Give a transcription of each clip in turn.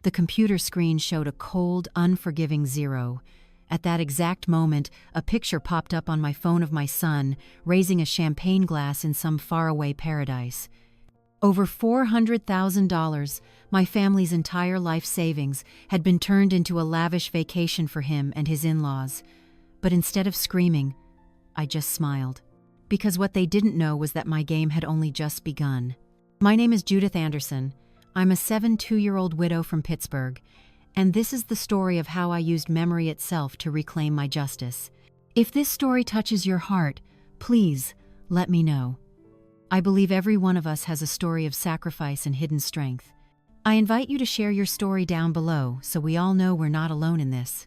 The computer screen showed a cold, unforgiving 0. At that exact moment, a picture popped up on my phone of my son, raising a champagne glass in some faraway paradise. Over $400,000, my family's entire life savings, had been turned into a lavish vacation for him and his in-laws. But instead of screaming, I just smiled. Because what they didn't know was that my game had only just begun. My name is Judith Anderson. I'm a 72-year-old widow from Pittsburgh, and this is the story of how I used memory itself to reclaim my justice. If this story touches your heart, please let me know. I believe every one of us has a story of sacrifice and hidden strength. I invite you to share your story down below so we all know we're not alone in this.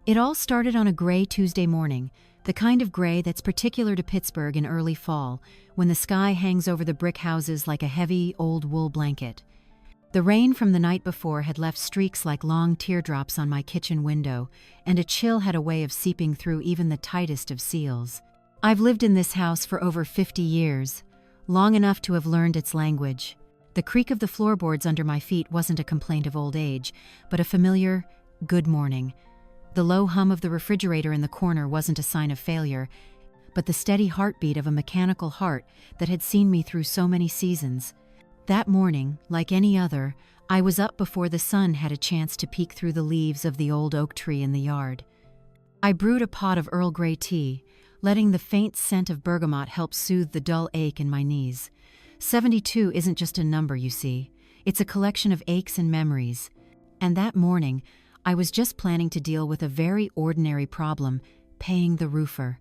It all started on a gray Tuesday morning, the kind of gray that's particular to Pittsburgh in early fall, when the sky hangs over the brick houses like a heavy, old wool blanket. The rain from the night before had left streaks like long teardrops on my kitchen window, and a chill had a way of seeping through even the tightest of seals. I've lived in this house for over 50 years, long enough to have learned its language. The creak of the floorboards under my feet wasn't a complaint of old age, but a familiar, good morning. The low hum of the refrigerator in the corner wasn't a sign of failure, but the steady heartbeat of a mechanical heart that had seen me through so many seasons. That morning, like any other, I was up before the sun had a chance to peek through the leaves of the old oak tree in the yard. I brewed a pot of Earl Grey tea, letting the faint scent of bergamot help soothe the dull ache in my knees. 72 isn't just a number, you see. It's a collection of aches and memories. And that morning, I was just planning to deal with a very ordinary problem, paying the roofer.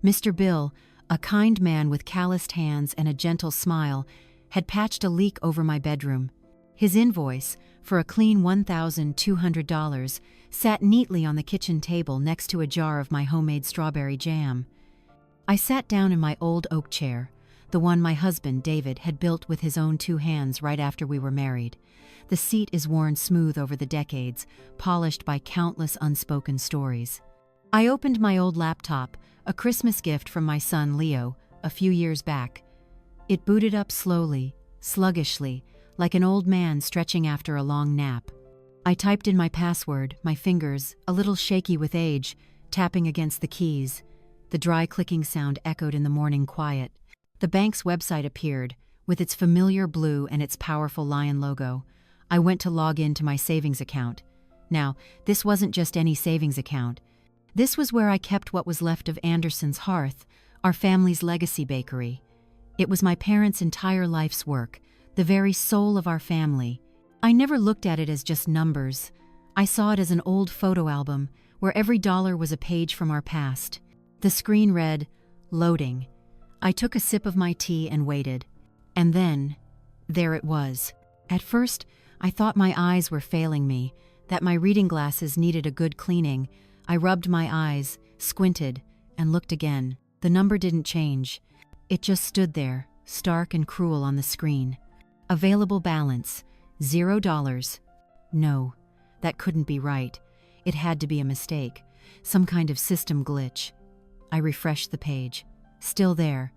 Mr. Bill, a kind man with calloused hands and a gentle smile, had patched a leak over my bedroom. His invoice, for a clean $1,200, sat neatly on the kitchen table next to a jar of my homemade strawberry jam. I sat down in my old oak chair, the one my husband, David, had built with his own 2 hands right after we were married. The seat is worn smooth over the decades, polished by countless unspoken stories. I opened my old laptop, a Christmas gift from my son Leo, a few years back. It booted up slowly, sluggishly, like an old man stretching after a long nap. I typed in my password, my fingers, a little shaky with age, tapping against the keys. The dry clicking sound echoed in the morning quiet. The bank's website appeared, with its familiar blue and its powerful lion logo. I went to log in to my savings account. Now, this wasn't just any savings account. This was where I kept what was left of Anderson's hearth, our family's legacy bakery. It was my parents' entire life's work, the very soul of our family. I never looked at it as just numbers. I saw it as an old photo album, where every dollar was a page from our past. The screen read, "Loading." I took a sip of my tea and waited. And then, there it was. At first, I thought my eyes were failing me, that my reading glasses needed a good cleaning. I rubbed my eyes, squinted, and looked again. The number didn't change. It just stood there, stark and cruel on the screen. Available balance, $0. No, that couldn't be right. It had to be a mistake, some kind of system glitch. I refreshed the page. Still there.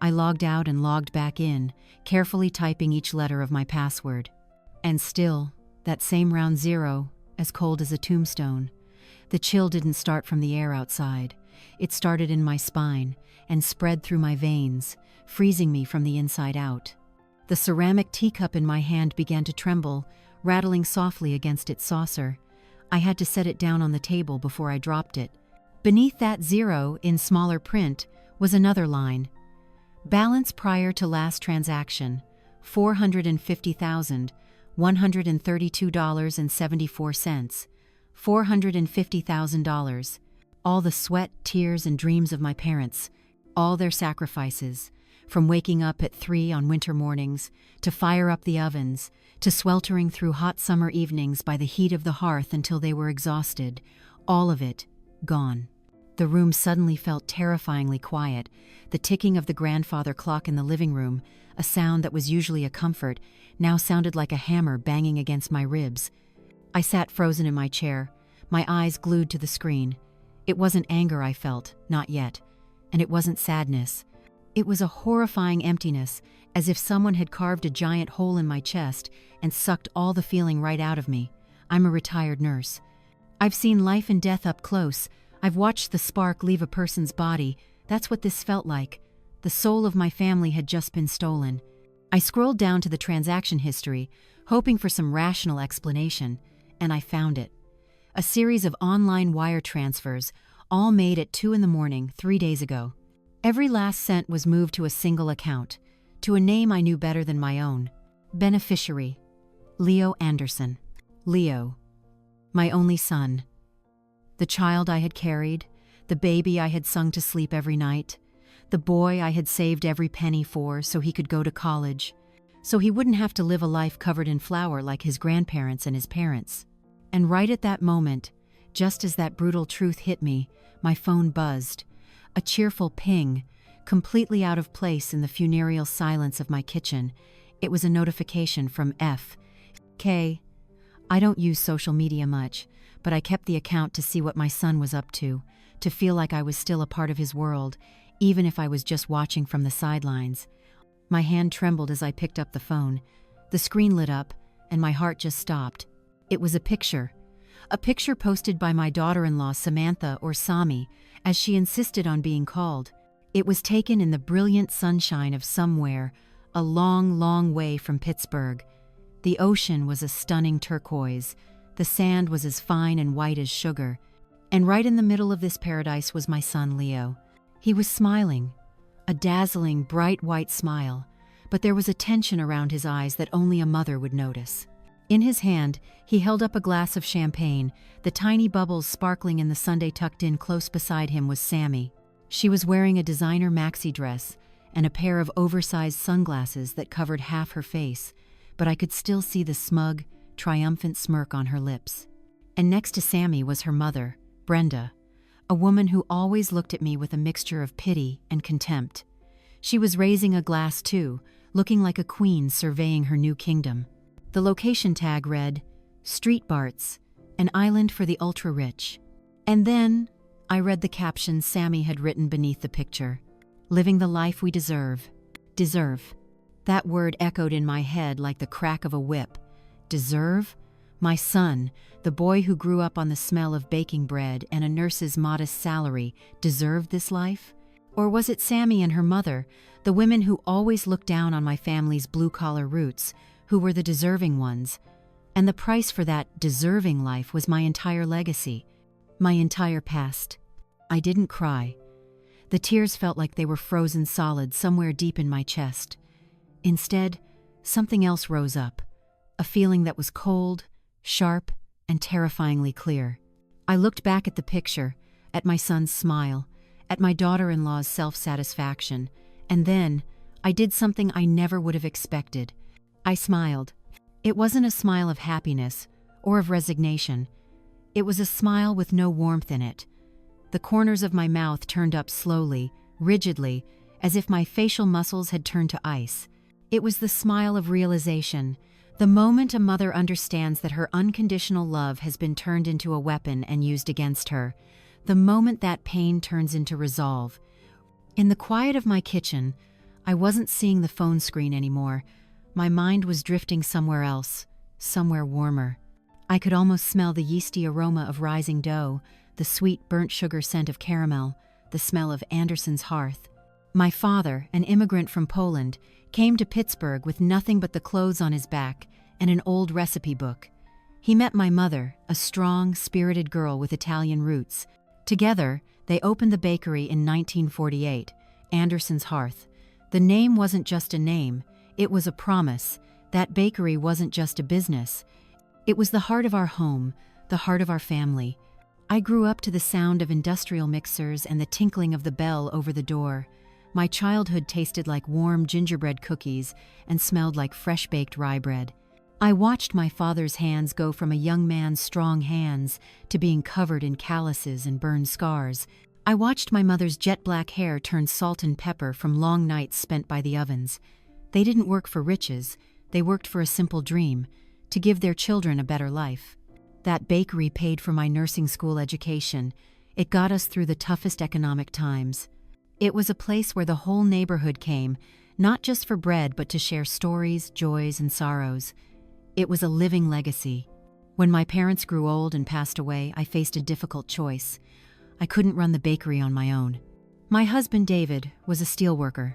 I logged out and logged back in, carefully typing each letter of my password. And still, that same round 0, as cold as a tombstone. The chill didn't start from the air outside. It started in my spine and spread through my veins, freezing me from the inside out. The ceramic teacup in my hand began to tremble, rattling softly against its saucer. I had to set it down on the table before I dropped it. Beneath that 0, in smaller print, was another line. Balance prior to last transaction, $450,132.74. $450,000. All the sweat, tears, and dreams of my parents. All their sacrifices. From waking up at 3 on winter mornings, to fire up the ovens, to sweltering through hot summer evenings by the heat of the hearth until they were exhausted. All of it, gone. The room suddenly felt terrifyingly quiet. The ticking of the grandfather clock in the living room, a sound that was usually a comfort, now sounded like a hammer banging against my ribs. I sat frozen in my chair, my eyes glued to the screen. It wasn't anger I felt, not yet. And it wasn't sadness. It was a horrifying emptiness, as if someone had carved a giant hole in my chest and sucked all the feeling right out of me. I'm a retired nurse. I've seen life and death up close. I've watched the spark leave a person's body. That's what this felt like. The soul of my family had just been stolen. I scrolled down to the transaction history, hoping for some rational explanation, and I found it. A series of online wire transfers, all made at 2 a.m, 3 days ago. Every last cent was moved to a single account, to a name I knew better than my own. Beneficiary: Leo Anderson. Leo, my only son. The child I had carried, the baby I had sung to sleep every night, the boy I had saved every penny for so he could go to college, so he wouldn't have to live a life covered in flour like his grandparents and his parents. And right at that moment, just as that brutal truth hit me, my phone buzzed. A cheerful ping, completely out of place in the funereal silence of my kitchen. It was a notification from F.K. I don't use social media much, but I kept the account to see what my son was up to feel like I was still a part of his world, even if I was just watching from the sidelines. My hand trembled as I picked up the phone. The screen lit up, and my heart just stopped. It was a picture posted by my daughter-in-law Samantha, or Sami, as she insisted on being called. It was taken in the brilliant sunshine of somewhere, a long, long way from Pittsburgh. The ocean was a stunning turquoise, the sand was as fine and white as sugar, and right in the middle of this paradise was my son Leo. He was smiling, a dazzling, bright white smile, but there was a tension around his eyes that only a mother would notice. In his hand, he held up a glass of champagne, the tiny bubbles sparkling in the sundae. Tucked in close beside him was Sammy. She was wearing a designer maxi dress and a pair of oversized sunglasses that covered half her face, but I could still see the smug, triumphant smirk on her lips. And next to Sammy was her mother, Brenda, a woman who always looked at me with a mixture of pity and contempt. She was raising a glass too, looking like a queen surveying her new kingdom. The location tag read, "Street Barts, an island for the ultra-rich." And then I read the caption Sammy had written beneath the picture. "Living the life we deserve." Deserve. That word echoed in my head like the crack of a whip. Deserve? My son, the boy who grew up on the smell of baking bread and a nurse's modest salary, deserved this life? Or was it Sammy and her mother, the women who always looked down on my family's blue-collar roots, who were the deserving ones? And the price for that deserving life was my entire legacy, my entire past. I didn't cry. The tears felt like they were frozen solid somewhere deep in my chest. Instead, something else rose up, a feeling that was cold, sharp, and terrifyingly clear. I looked back at the picture, at my son's smile, at my daughter-in-law's self-satisfaction, and then I did something I never would have expected. I smiled. It wasn't a smile of happiness or of resignation. It was a smile with no warmth in it. The corners of my mouth turned up slowly, rigidly, as if my facial muscles had turned to ice. It was the smile of realization, the moment a mother understands that her unconditional love has been turned into a weapon and used against her, the moment that pain turns into resolve. In the quiet of my kitchen, I wasn't seeing the phone screen anymore. My mind was drifting somewhere else, somewhere warmer. I could almost smell the yeasty aroma of rising dough, the sweet burnt sugar scent of caramel, the smell of Anderson's hearth. My father, an immigrant from Poland, came to Pittsburgh with nothing but the clothes on his back and an old recipe book. He met my mother, a strong, spirited girl with Italian roots. Together, they opened the bakery in 1948, Anderson's Hearth. The name wasn't just a name, it was a promise. That bakery wasn't just a business. It was the heart of our home, the heart of our family. I grew up to the sound of industrial mixers and the tinkling of the bell over the door. My childhood tasted like warm gingerbread cookies and smelled like fresh-baked rye bread. I watched my father's hands go from a young man's strong hands to being covered in calluses and burned scars. I watched my mother's jet-black hair turn salt and pepper from long nights spent by the ovens. They didn't work for riches, they worked for a simple dream, to give their children a better life. That bakery paid for my nursing school education. It got us through the toughest economic times. It was a place where the whole neighborhood came, not just for bread but to share stories, joys, and sorrows. It was a living legacy. When my parents grew old and passed away, I faced a difficult choice. I couldn't run the bakery on my own. My husband, David, was a steelworker,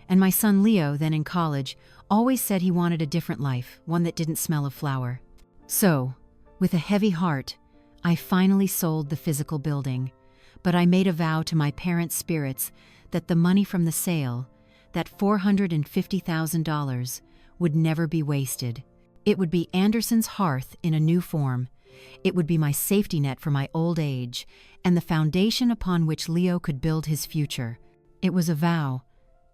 and my son, Leo, then in college, always said he wanted a different life, one that didn't smell of flour. So, with a heavy heart, I finally sold the physical building, but I made a vow to my parents' spirits that the money from the sale, that $450,000, would never be wasted. It would be Anderson's hearth in a new form. It would be my safety net for my old age, and the foundation upon which Leo could build his future. It was a vow,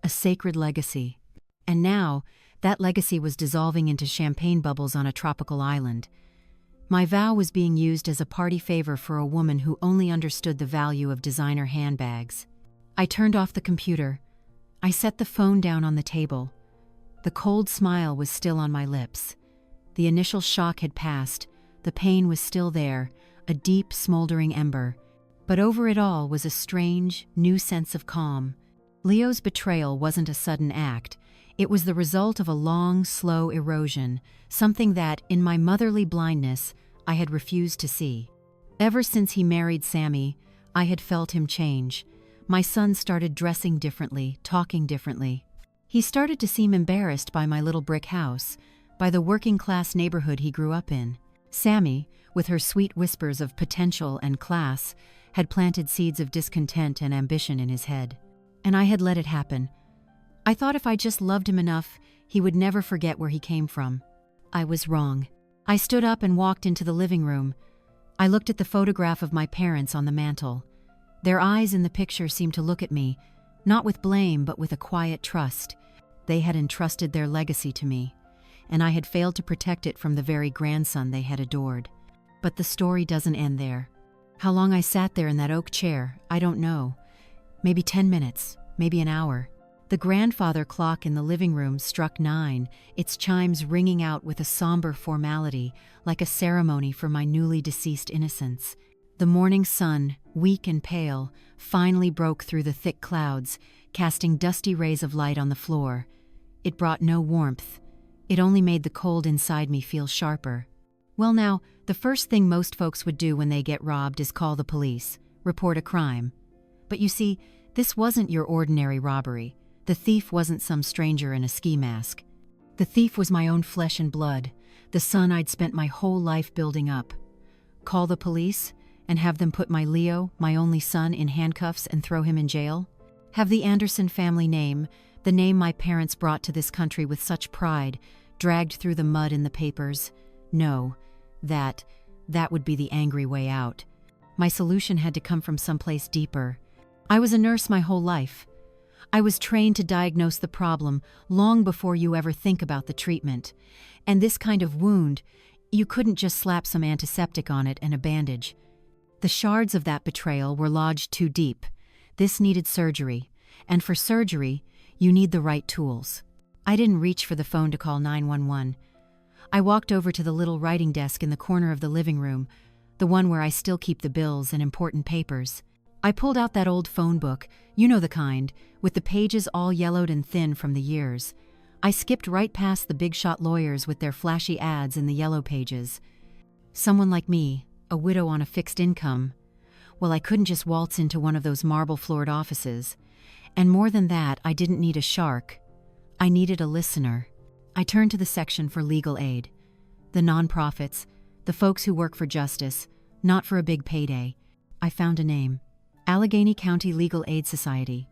a sacred legacy. And now, that legacy was dissolving into champagne bubbles on a tropical island. My vow was being used as a party favor for a woman who only understood the value of designer handbags. I turned off the computer. I set the phone down on the table. The cold smile was still on my lips. The initial shock had passed. The pain was still there, a deep, smoldering ember. But over it all was a strange, new sense of calm. Leo's betrayal wasn't a sudden act. It was the result of a long, slow erosion, something that, in my motherly blindness, I had refused to see. Ever since he married Sammy, I had felt him change. My son started dressing differently, talking differently. He started to seem embarrassed by my little brick house, by the working-class neighborhood he grew up in. Sammy, with her sweet whispers of potential and class, had planted seeds of discontent and ambition in his head. And I had let it happen. I thought if I just loved him enough, he would never forget where he came from. I was wrong. I stood up and walked into the living room. I looked at the photograph of my parents on the mantel. Their eyes in the picture seemed to look at me, not with blame but with a quiet trust. They had entrusted their legacy to me, and I had failed to protect it from the very grandson they had adored. But the story doesn't end there. How long I sat there in that oak chair, I don't know. Maybe 10 minutes, maybe an hour. The grandfather clock in the living room struck 9, its chimes ringing out with a somber formality, like a ceremony for my newly deceased innocence. The morning sun, weak and pale, finally broke through the thick clouds, casting dusty rays of light on the floor. It brought no warmth. It only made the cold inside me feel sharper. Well now, the first thing most folks would do when they get robbed is call the police, report a crime. But you see, this wasn't your ordinary robbery. The thief wasn't some stranger in a ski mask. The thief was my own flesh and blood, the son I'd spent my whole life building up. Call the police and have them put my Leo, my only son, in handcuffs and throw him in jail? Have the Anderson family name, the name my parents brought to this country with such pride, dragged through the mud in the papers? No, that would be the angry way out. My solution had to come from someplace deeper. I was a nurse my whole life. I was trained to diagnose the problem long before you ever think about the treatment. And this kind of wound, you couldn't just slap some antiseptic on it and a bandage. The shards of that betrayal were lodged too deep. This needed surgery, and for surgery, you need the right tools. I didn't reach for the phone to call 911. I walked over to the little writing desk in the corner of the living room, the one where I still keep the bills and important papers. I pulled out that old phone book, you know the kind, with the pages all yellowed and thin from the years. I skipped right past the big-shot lawyers with their flashy ads in the yellow pages. Someone like me, a widow on a fixed income, well, I couldn't just waltz into one of those marble-floored offices. And more than that, I didn't need a shark. I needed a listener. I turned to the section for legal aid. The nonprofits, the folks who work for justice, not for a big payday. I found a name. Allegheny County Legal Aid Society.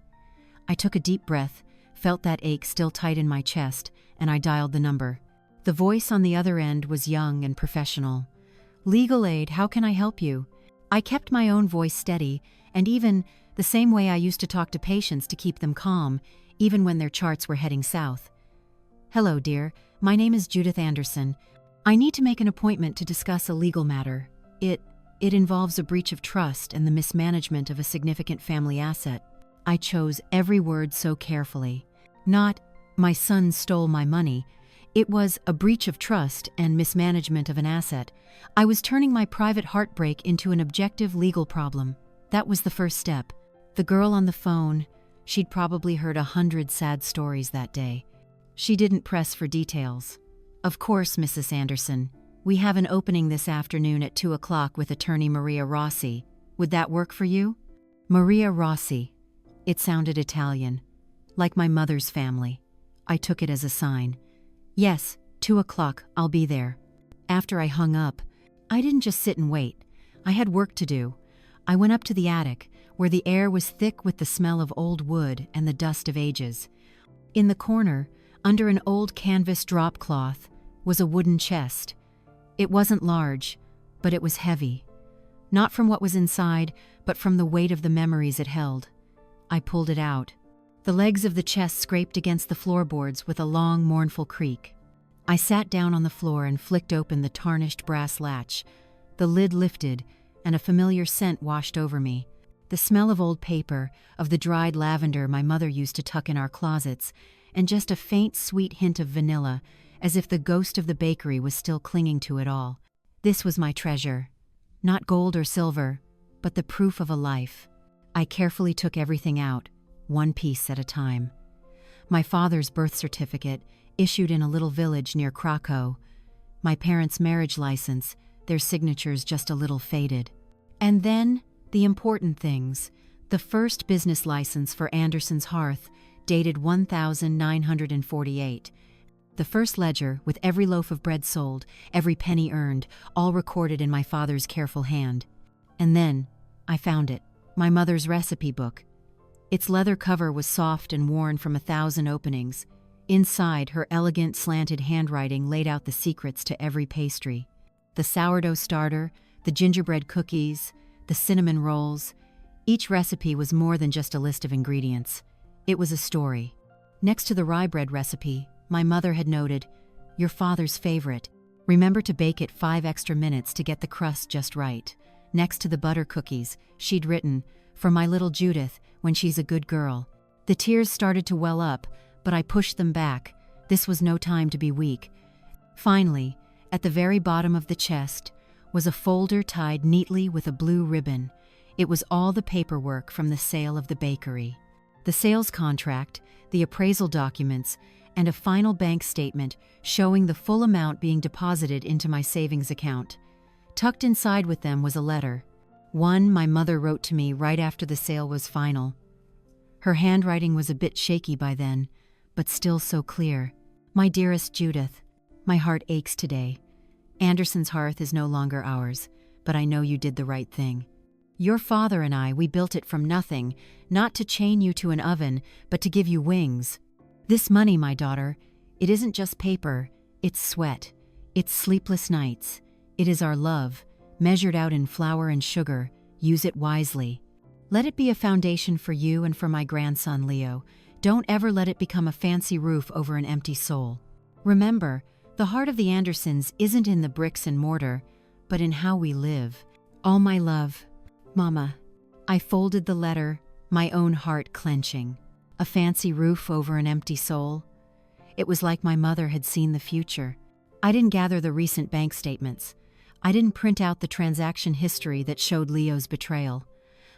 I took a deep breath, felt that ache still tight in my chest, and I dialed the number. The voice on the other end was young and professional. Legal aid, how can I help you? I kept my own voice steady, and even the same way I used to talk to patients to keep them calm, even when their charts were heading south. Hello, dear. My name is Judith Anderson. I need to make an appointment to discuss a legal matter. It involves a breach of trust and the mismanagement of a significant family asset. I chose every word so carefully. Not, my son stole my money. It was a breach of trust and mismanagement of an asset. I was turning my private heartbreak into an objective legal problem. That was the first step. The girl on the phone, she'd probably heard 100 sad stories that day. She didn't press for details. Of course, Mrs. Anderson. We have an opening this afternoon at 2 o'clock with attorney Maria Rossi. Would that work for you? Maria Rossi. It sounded Italian, like my mother's family. I took it as a sign. Yes, 2 o'clock, I'll be there. After I hung up, I didn't just sit and wait. I had work to do. I went up to the attic, where the air was thick with the smell of old wood and the dust of ages. In the corner, under an old canvas drop cloth, was a wooden chest. It wasn't large, but it was heavy. Not from what was inside, but from the weight of the memories it held. I pulled it out. The legs of the chest scraped against the floorboards with a long, mournful creak. I sat down on the floor and flicked open the tarnished brass latch. The lid lifted, and a familiar scent washed over me. The smell of old paper, of the dried lavender my mother used to tuck in our closets, and just a faint, sweet hint of vanilla, as if the ghost of the bakery was still clinging to it all. This was my treasure. Not gold or silver, but the proof of a life. I carefully took everything out, one piece at a time. My father's birth certificate, issued in a little village near Krakow. My parents' marriage license, their signatures just a little faded. And then, the important things. The first business license for Anderson's Hearth, dated 1948. The first ledger, with every loaf of bread sold, every penny earned, all recorded in my father's careful hand. And then, I found it, my mother's recipe book. Its leather cover was soft and worn from 1,000 openings. Inside, her elegant, slanted handwriting laid out the secrets to every pastry. The sourdough starter, the gingerbread cookies, the cinnamon rolls. Each recipe was more than just a list of ingredients. It was a story. Next to the rye bread recipe, my mother had noted, "Your father's favorite. Remember to bake it 5 extra minutes to get the crust just right." Next to the butter cookies, she'd written, "For my little Judith, when she's a good girl." The tears started to well up, but I pushed them back. This was no time to be weak. Finally, at the very bottom of the chest, was a folder tied neatly with a blue ribbon. It was all the paperwork from the sale of the bakery. The sales contract, the appraisal documents, and a final bank statement showing the full amount being deposited into my savings account. Tucked inside with them was a letter. One my mother wrote to me right after the sale was final. Her handwriting was a bit shaky by then, but still so clear. "My dearest Judith, my heart aches today. Anderson's Hearth is no longer ours, but I know you did the right thing. Your father and I, we built it from nothing, not to chain you to an oven, but to give you wings. This money, my daughter, it isn't just paper, it's sweat, it's sleepless nights. It is our love, measured out in flour and sugar. Use it wisely. Let it be a foundation for you and for my grandson Leo. Don't ever let it become a fancy roof over an empty soul. Remember, the heart of the Andersons isn't in the bricks and mortar, but in how we live. All my love, Mama." I folded the letter, my own heart clenching. A fancy roof over an empty soul. It was like my mother had seen the future. I didn't gather the recent bank statements. I didn't print out the transaction history that showed Leo's betrayal.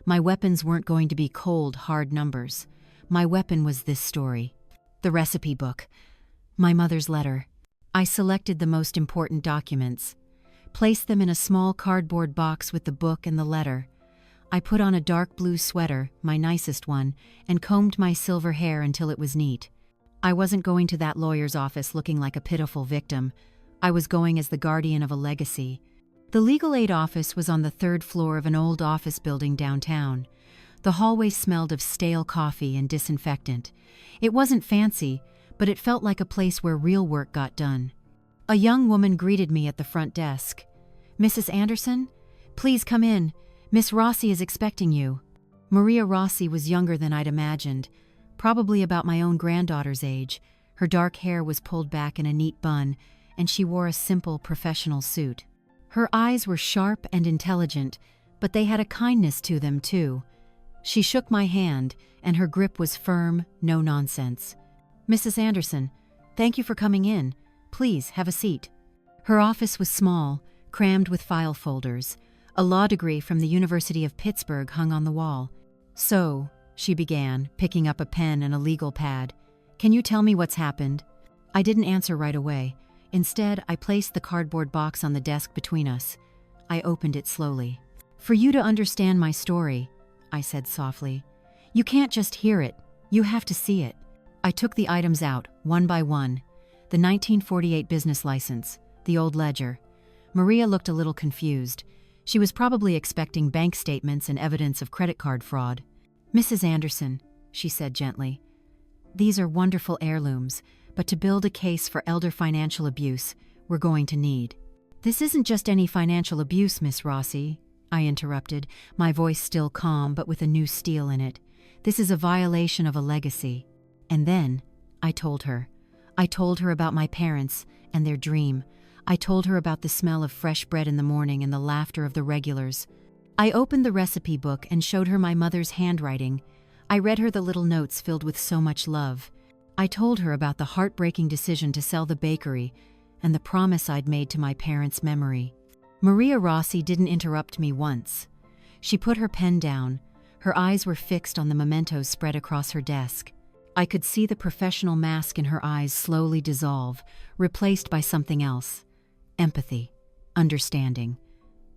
My weapons weren't going to be cold, hard numbers. My weapon was this story. The recipe book. My mother's letter. I selected the most important documents, placed them in a small cardboard box with the book and the letter. I put on a dark blue sweater, my nicest one, and combed my silver hair until it was neat. I wasn't going to that lawyer's office looking like a pitiful victim. I was going as the guardian of a legacy. The legal aid office was on the 3rd floor of an old office building downtown. The hallway smelled of stale coffee and disinfectant. It wasn't fancy, but it felt like a place where real work got done. A young woman greeted me at the front desk. "Mrs. Anderson? Please come in. Miss Rossi is expecting you." Maria Rossi was younger than I'd imagined, probably about my own granddaughter's age. Her dark hair was pulled back in a neat bun, and she wore a simple professional suit. Her eyes were sharp and intelligent, but they had a kindness to them, too. She shook my hand, and her grip was firm, no nonsense. "Mrs. Anderson, thank you for coming in. Please, have a seat." Her office was small, crammed with file folders. A law degree from the University of Pittsburgh hung on the wall. "So," she began, picking up a pen and a legal pad, "can you tell me what's happened?" I didn't answer right away. Instead, I placed the cardboard box on the desk between us. I opened it slowly. "For you to understand my story," I said softly, "you can't just hear it, you have to see it." I took the items out, one by one. The 1948 business license, the old ledger. Maria looked a little confused. She was probably expecting bank statements and evidence of credit card fraud. "Mrs. Anderson," she said gently, "these are wonderful heirlooms, but to build a case for elder financial abuse, we're going to need—" "This isn't just any financial abuse, Miss Rossi," I interrupted, my voice still calm but with a new steel in it. "This is a violation of a legacy." And then, I told her. I told her about my parents and their dream. I told her about the smell of fresh bread in the morning and the laughter of the regulars. I opened the recipe book and showed her my mother's handwriting. I read her the little notes filled with so much love. I told her about the heartbreaking decision to sell the bakery and the promise I'd made to my parents' memory. Maria Rossi didn't interrupt me once. She put her pen down. Her eyes were fixed on the mementos spread across her desk. I could see the professional mask in her eyes slowly dissolve, replaced by something else. Empathy. Understanding.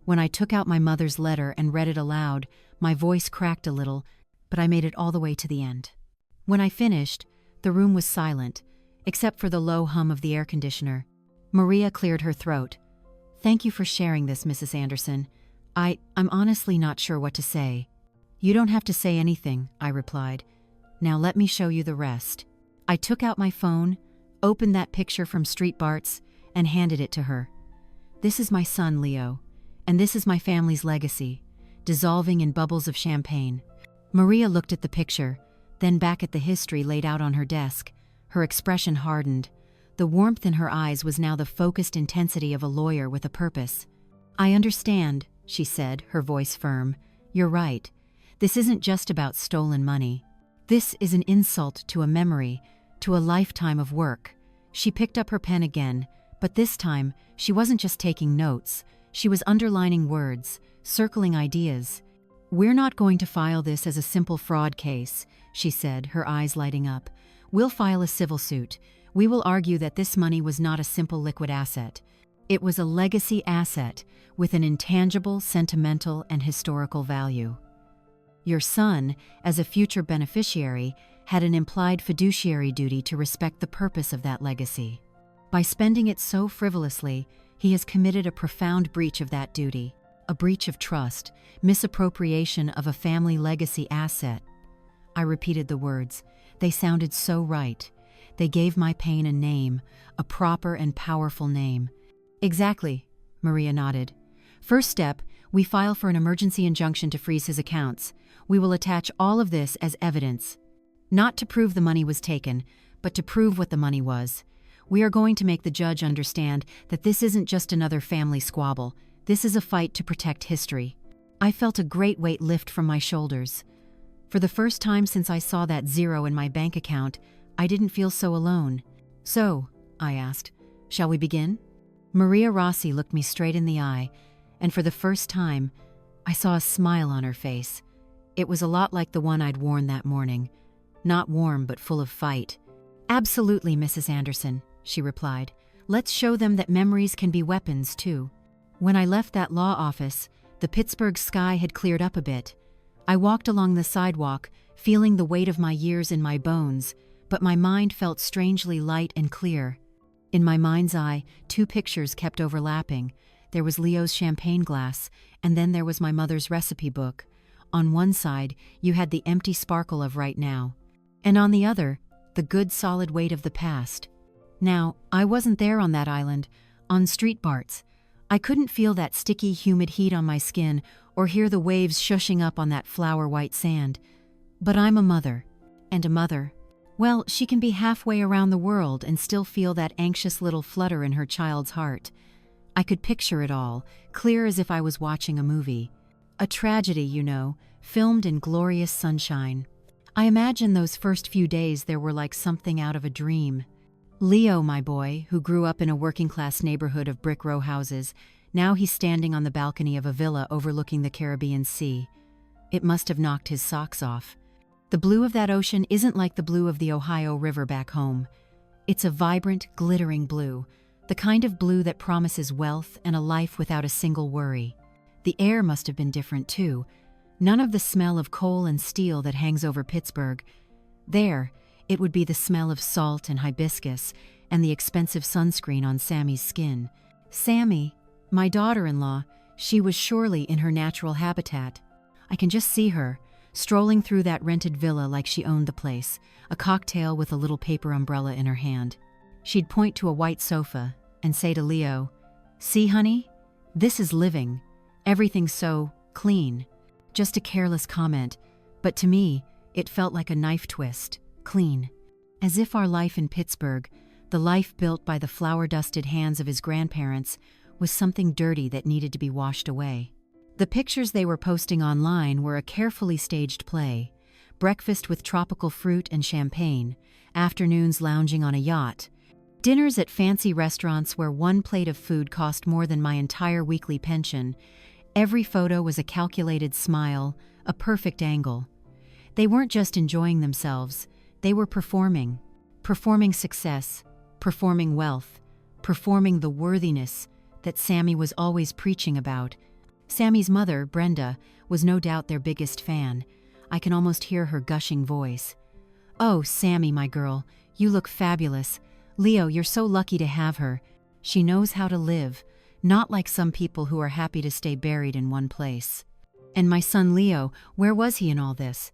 When I took out my mother's letter and read it aloud, my voice cracked a little, but I made it all the way to the end. When I finished, the room was silent, except for the low hum of the air conditioner. Maria cleared her throat. "Thank you for sharing this, Mrs. Anderson. I'm honestly not sure what to say." "You don't have to say anything," I replied. "Now let me show you the rest." I took out my phone, opened that picture from Street Bart's, and handed it to her. "This is my son, Leo, and this is my family's legacy, dissolving in bubbles of champagne." Maria looked at the picture, then back at the history laid out on her desk. Her expression hardened. The warmth in her eyes was now the focused intensity of a lawyer with a purpose. "I understand," she said, her voice firm. "You're right. This isn't just about stolen money. This is an insult to a memory, to a lifetime of work." She picked up her pen again, but this time she wasn't just taking notes. She was underlining words, circling ideas. "We're not going to file this as a simple fraud case," she said, her eyes lighting up. "We'll file a civil suit. We will argue that this money was not a simple liquid asset. It was a legacy asset with an intangible, sentimental, and historical value. Your son, as a future beneficiary, had an implied fiduciary duty to respect the purpose of that legacy. By spending it so frivolously, he has committed a profound breach of that duty, a breach of trust, misappropriation of a family legacy asset." I repeated the words. They sounded so right. They gave my pain a name, a proper and powerful name. "Exactly," Maria nodded. "First step, we file for an emergency injunction to freeze his accounts. We will attach all of this as evidence. Not to prove the money was taken, but to prove what the money was. We are going to make the judge understand that this isn't just another family squabble. This is a fight to protect history." I felt a great weight lift from my shoulders. For the first time since I saw that zero in my bank account, I didn't feel so alone. "So," I asked, "shall we begin?" Maria Rossi looked me straight in the eye, and for the first time, I saw a smile on her face. It was a lot like the one I'd worn that morning. Not warm, but full of fight. "Absolutely, Mrs. Anderson," she replied. "Let's show them that memories can be weapons, too." When I left that law office, the Pittsburgh sky had cleared up a bit. I walked along the sidewalk, feeling the weight of my years in my bones, but my mind felt strangely light and clear. In my mind's eye, two pictures kept overlapping. There was Leo's champagne glass, and then there was my mother's recipe book. On one side, you had the empty sparkle of right now, and on the other, the good solid weight of the past. Now, I wasn't there on that island, on Street Bart's. I couldn't feel that sticky, humid heat on my skin or hear the waves shushing up on that flower-white sand. But I'm a mother, and a mother, well, she can be halfway around the world and still feel that anxious little flutter in her child's heart. I could picture it all, clear as if I was watching a movie. A tragedy, you know, filmed in glorious sunshine. I imagine those first few days there were like something out of a dream. Leo, my boy, who grew up in a working-class neighborhood of brick row houses, now he's standing on the balcony of a villa overlooking the Caribbean Sea. It must have knocked his socks off. The blue of that ocean isn't like the blue of the Ohio River back home. It's a vibrant, glittering blue, The kind of blue that promises wealth and a life without a single worry. The air must have been different too. None of the smell of coal and steel that hangs over Pittsburgh. There, it would be the smell of salt and hibiscus and the expensive sunscreen on Sammy's skin. Sammy, my daughter-in-law, she was surely in her natural habitat. I can just see her, strolling through that rented villa like she owned the place, a cocktail with a little paper umbrella in her hand. She'd point to a white sofa and say to Leo, "See, honey? This is living. Everything's so clean." Just a careless comment, but to me, it felt like a knife twist. Clean. As if our life in Pittsburgh, the life built by the flour-dusted hands of his grandparents, was something dirty that needed to be washed away. The pictures they were posting online were a carefully staged play. Breakfast with tropical fruit and champagne, afternoons lounging on a yacht, dinners at fancy restaurants where one plate of food cost more than my entire weekly pension. Every photo was a calculated smile, a perfect angle. They weren't just enjoying themselves, they were performing. Performing success, performing wealth, performing the worthiness that Sammy was always preaching about. Sammy's mother, Brenda, was no doubt their biggest fan. I can almost hear her gushing voice. "Oh, Sammy, my girl, you look fabulous. Leo, you're so lucky to have her. She knows how to live, not like some people who are happy to stay buried in one place." And my son Leo, where was he in all this?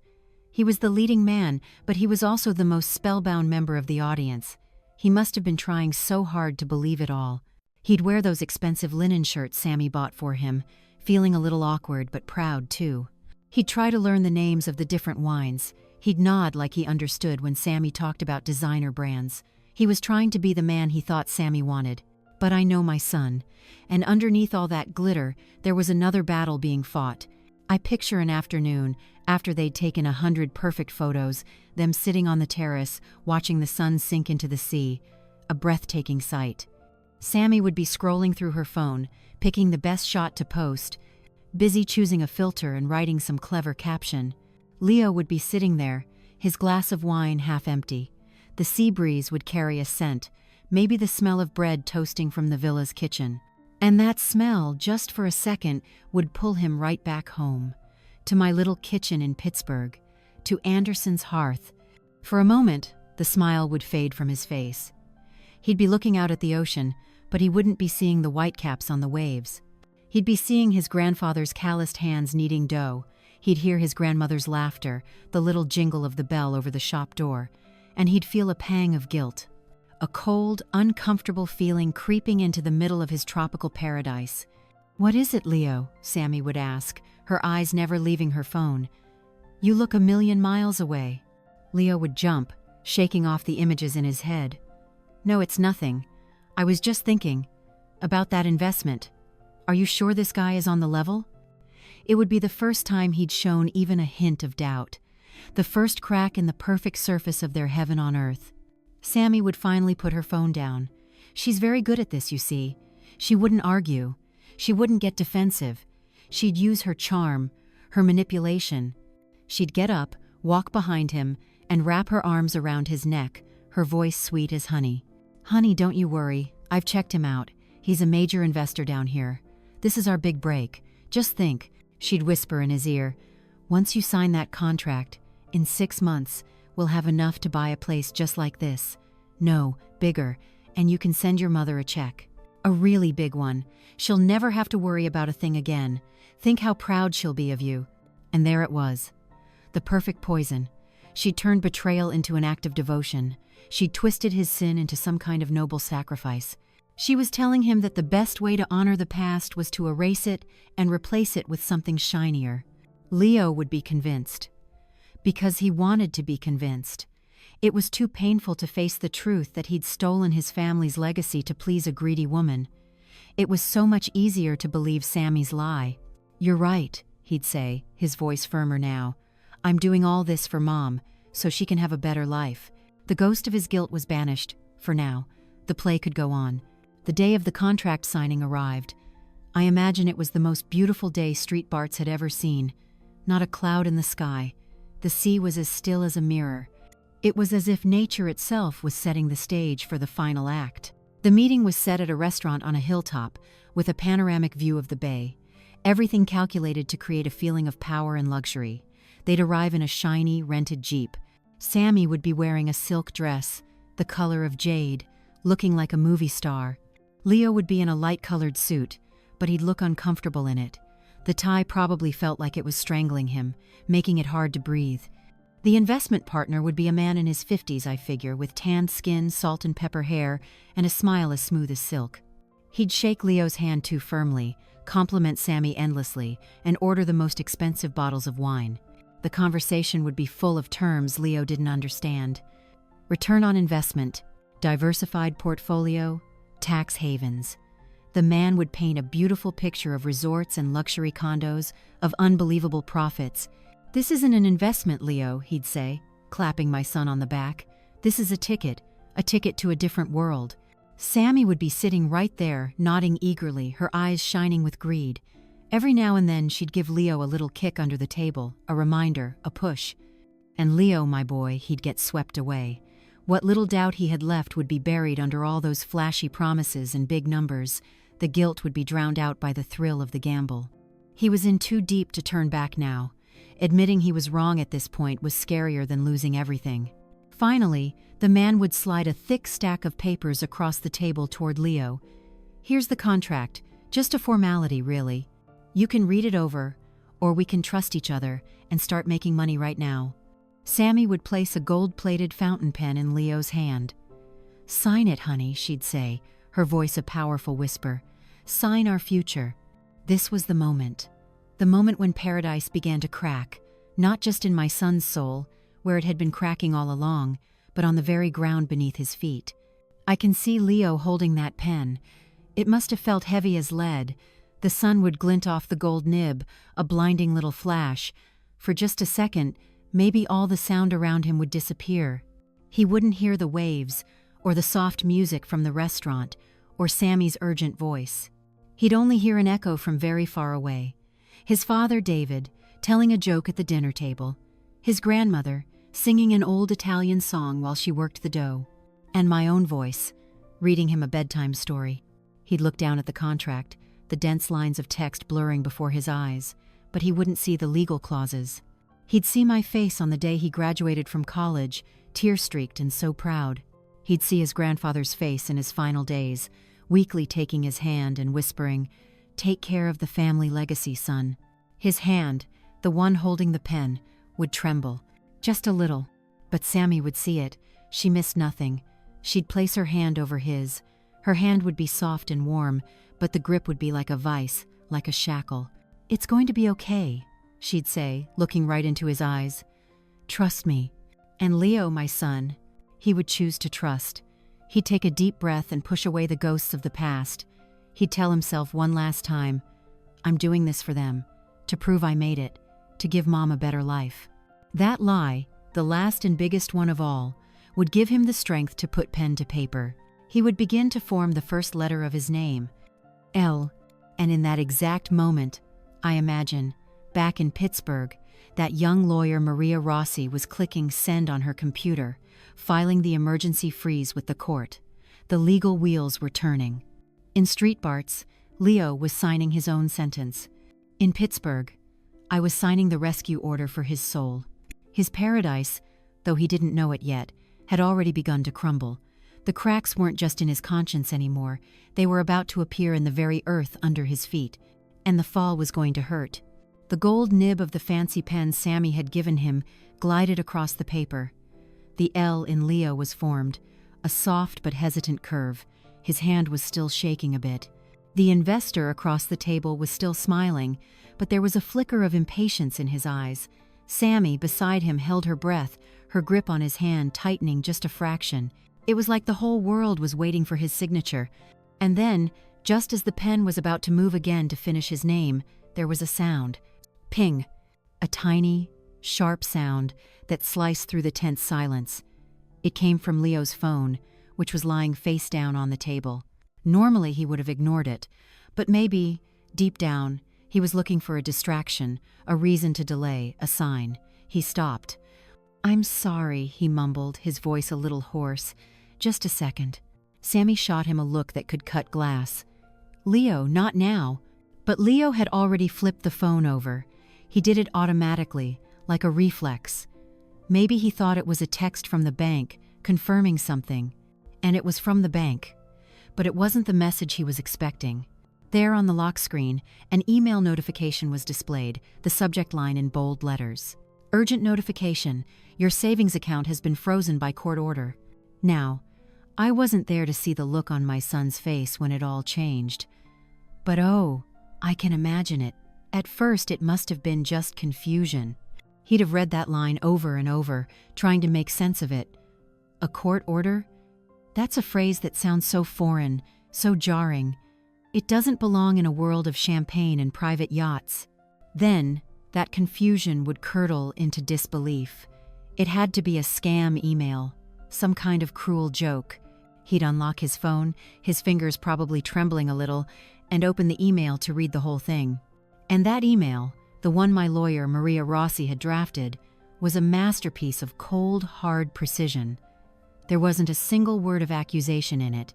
He was the leading man, but he was also the most spellbound member of the audience. He must have been trying so hard to believe it all. He'd wear those expensive linen shirts Sammy bought for him, feeling a little awkward but proud too. He'd try to learn the names of the different wines. He'd nod like he understood when Sammy talked about designer brands. He was trying to be the man he thought Sammy wanted. But I know my son, and underneath all that glitter, there was another battle being fought. I picture an afternoon, after they'd taken 100 perfect photos, them sitting on the terrace, watching the sun sink into the sea. A breathtaking sight. Sammy would be scrolling through her phone, picking the best shot to post, busy choosing a filter and writing some clever caption. Leo would be sitting there, his glass of wine half empty. The sea breeze would carry a scent, maybe the smell of bread toasting from the villa's kitchen. And that smell, just for a second, would pull him right back home, to my little kitchen in Pittsburgh, to Anderson's hearth. For a moment, the smile would fade from his face. He'd be looking out at the ocean, but he wouldn't be seeing the whitecaps on the waves. He'd be seeing his grandfather's calloused hands kneading dough. He'd hear his grandmother's laughter, the little jingle of the bell over the shop door, and he'd feel a pang of guilt. A cold, uncomfortable feeling creeping into the middle of his tropical paradise. "What is it, Leo?" Sammy would ask, her eyes never leaving her phone. "You look a million miles away." Leo would jump, shaking off the images in his head. "No, it's nothing. I was just thinking about that investment. Are you sure this guy is on the level?" It would be the first time he'd shown even a hint of doubt. The first crack in the perfect surface of their heaven on earth. Sammy would finally put her phone down. She's very good at this, you see. She wouldn't argue. She wouldn't get defensive. She'd use her charm, her manipulation. She'd get up, walk behind him, and wrap her arms around his neck, her voice sweet as honey. "Honey, don't you worry. I've checked him out. He's a major investor down here. This is our big break. Just think," she'd whisper in his ear, "once you sign that contract, in 6 months, we'll have enough to buy a place just like this. No, bigger, and you can send your mother a check. A really big one. She'll never have to worry about a thing again. Think how proud she'll be of you." And there it was. The perfect poison. She'd turned betrayal into an act of devotion. She'd twisted his sin into some kind of noble sacrifice. She was telling him that the best way to honor the past was to erase it and replace it with something shinier. Leo would be convinced. Because he wanted to be convinced. It was too painful to face the truth that he'd stolen his family's legacy to please a greedy woman. It was so much easier to believe Sammy's lie. "You're right," he'd say, his voice firmer now. "I'm doing all this for Mom, so she can have a better life." The ghost of his guilt was banished, for now. The play could go on. The day of the contract signing arrived. I imagine it was the most beautiful day Street Barts had ever seen. Not a cloud in the sky. The sea was as still as a mirror. It was as if nature itself was setting the stage for the final act. The meeting was set at a restaurant on a hilltop, with a panoramic view of the bay. Everything calculated to create a feeling of power and luxury. They'd arrive in a shiny, rented Jeep. Sammy would be wearing a silk dress, the color of jade, looking like a movie star. Leo would be in a light-colored suit, but he'd look uncomfortable in it. The tie probably felt like it was strangling him, making it hard to breathe. The investment partner would be a man in his 50s, I figure, with tanned skin, salt and pepper hair, and a smile as smooth as silk. He'd shake Leo's hand too firmly, compliment Sammy endlessly, and order the most expensive bottles of wine. The conversation would be full of terms Leo didn't understand. Return on investment, diversified portfolio, tax havens. The man would paint a beautiful picture of resorts and luxury condos, of unbelievable profits. "This isn't an investment, Leo," he'd say, clapping my son on the back. "This is a ticket to a different world." Sammy would be sitting right there, nodding eagerly, her eyes shining with greed. Every now and then she'd give Leo a little kick under the table, a reminder, a push. And Leo, my boy, he'd get swept away. What little doubt he had left would be buried under all those flashy promises and big numbers. The guilt would be drowned out by the thrill of the gamble. He was in too deep to turn back now. Admitting he was wrong at this point was scarier than losing everything. Finally, the man would slide a thick stack of papers across the table toward Leo. "Here's the contract, just a formality, really. You can read it over, or we can trust each other and start making money right now." Sammy would place a gold-plated fountain pen in Leo's hand. "Sign it, honey," she'd say, her voice a powerful whisper. "Sign our future." This was the moment when paradise began to crack, not just in my son's soul, where it had been cracking all along, but on the very ground beneath his feet. I can see Leo holding that pen. It must have felt heavy as lead. The sun would glint off the gold nib, a blinding little flash. For just a second, maybe all the sound around him would disappear. He wouldn't hear the waves, or the soft music from the restaurant, or Sammy's urgent voice. He'd only hear an echo from very far away. His father, David, telling a joke at the dinner table. His grandmother, singing an old Italian song while she worked the dough. And my own voice, reading him a bedtime story. He'd look down at the contract, the dense lines of text blurring before his eyes, but he wouldn't see the legal clauses. He'd see my face on the day he graduated from college, tear-streaked and so proud. He'd see his grandfather's face in his final days, weakly taking his hand and whispering, "Take care of the family legacy, son." His hand, the one holding the pen, would tremble, just a little. But Sammy would see it. She missed nothing. She'd place her hand over his. Her hand would be soft and warm, but the grip would be like a vice, like a shackle. "It's going to be okay," she'd say, looking right into his eyes. "Trust me." And Leo, my son, he would choose to trust. He'd take a deep breath and push away the ghosts of the past. He'd tell himself one last time, "I'm doing this for them, to prove I made it, to give Mom a better life." That lie, the last and biggest one of all, would give him the strength to put pen to paper. He would begin to form the first letter of his name, L, and in that exact moment, I imagine, back in Pittsburgh, that young lawyer Maria Rossi was clicking send on her computer, filing the emergency freeze with the court. The legal wheels were turning. In Street Barts, Leo was signing his own sentence. In Pittsburgh, I was signing the rescue order for his soul. His paradise, though he didn't know it yet, had already begun to crumble. The cracks weren't just in his conscience anymore, they were about to appear in the very earth under his feet, and the fall was going to hurt. The gold nib of the fancy pen Sammy had given him glided across the paper. The L in Leo was formed, a soft but hesitant curve. His hand was still shaking a bit. The investor across the table was still smiling, but there was a flicker of impatience in his eyes. Sammy, beside him, held her breath, her grip on his hand tightening just a fraction. It was like the whole world was waiting for his signature. And then, just as the pen was about to move again to finish his name, there was a sound. Ping. A tiny, sharp sound that sliced through the tense silence. It came from Leo's phone, which was lying face down on the table. Normally he would have ignored it, but maybe, deep down, he was looking for a distraction, a reason to delay, a sign. He stopped. "I'm sorry," he mumbled, his voice a little hoarse. "Just a second." Sammy shot him a look that could cut glass. "Leo, not now." But Leo had already flipped the phone over. He did it automatically, like a reflex. Maybe he thought it was a text from the bank, confirming something. And it was from the bank. But it wasn't the message he was expecting. There on the lock screen, an email notification was displayed, the subject line in bold letters. "Urgent notification. Your savings account has been frozen by court order." Now, I wasn't there to see the look on my son's face when it all changed. But oh, I can imagine it. At first, it must have been just confusion. He'd have read that line over and over, trying to make sense of it. A court order? That's a phrase that sounds so foreign, so jarring. It doesn't belong in a world of champagne and private yachts. Then, that confusion would curdle into disbelief. It had to be a scam email, some kind of cruel joke. He'd unlock his phone, his fingers probably trembling a little, and open the email to read the whole thing. And that email, the one my lawyer, Maria Rossi, had drafted, was a masterpiece of cold, hard precision. There wasn't a single word of accusation in it.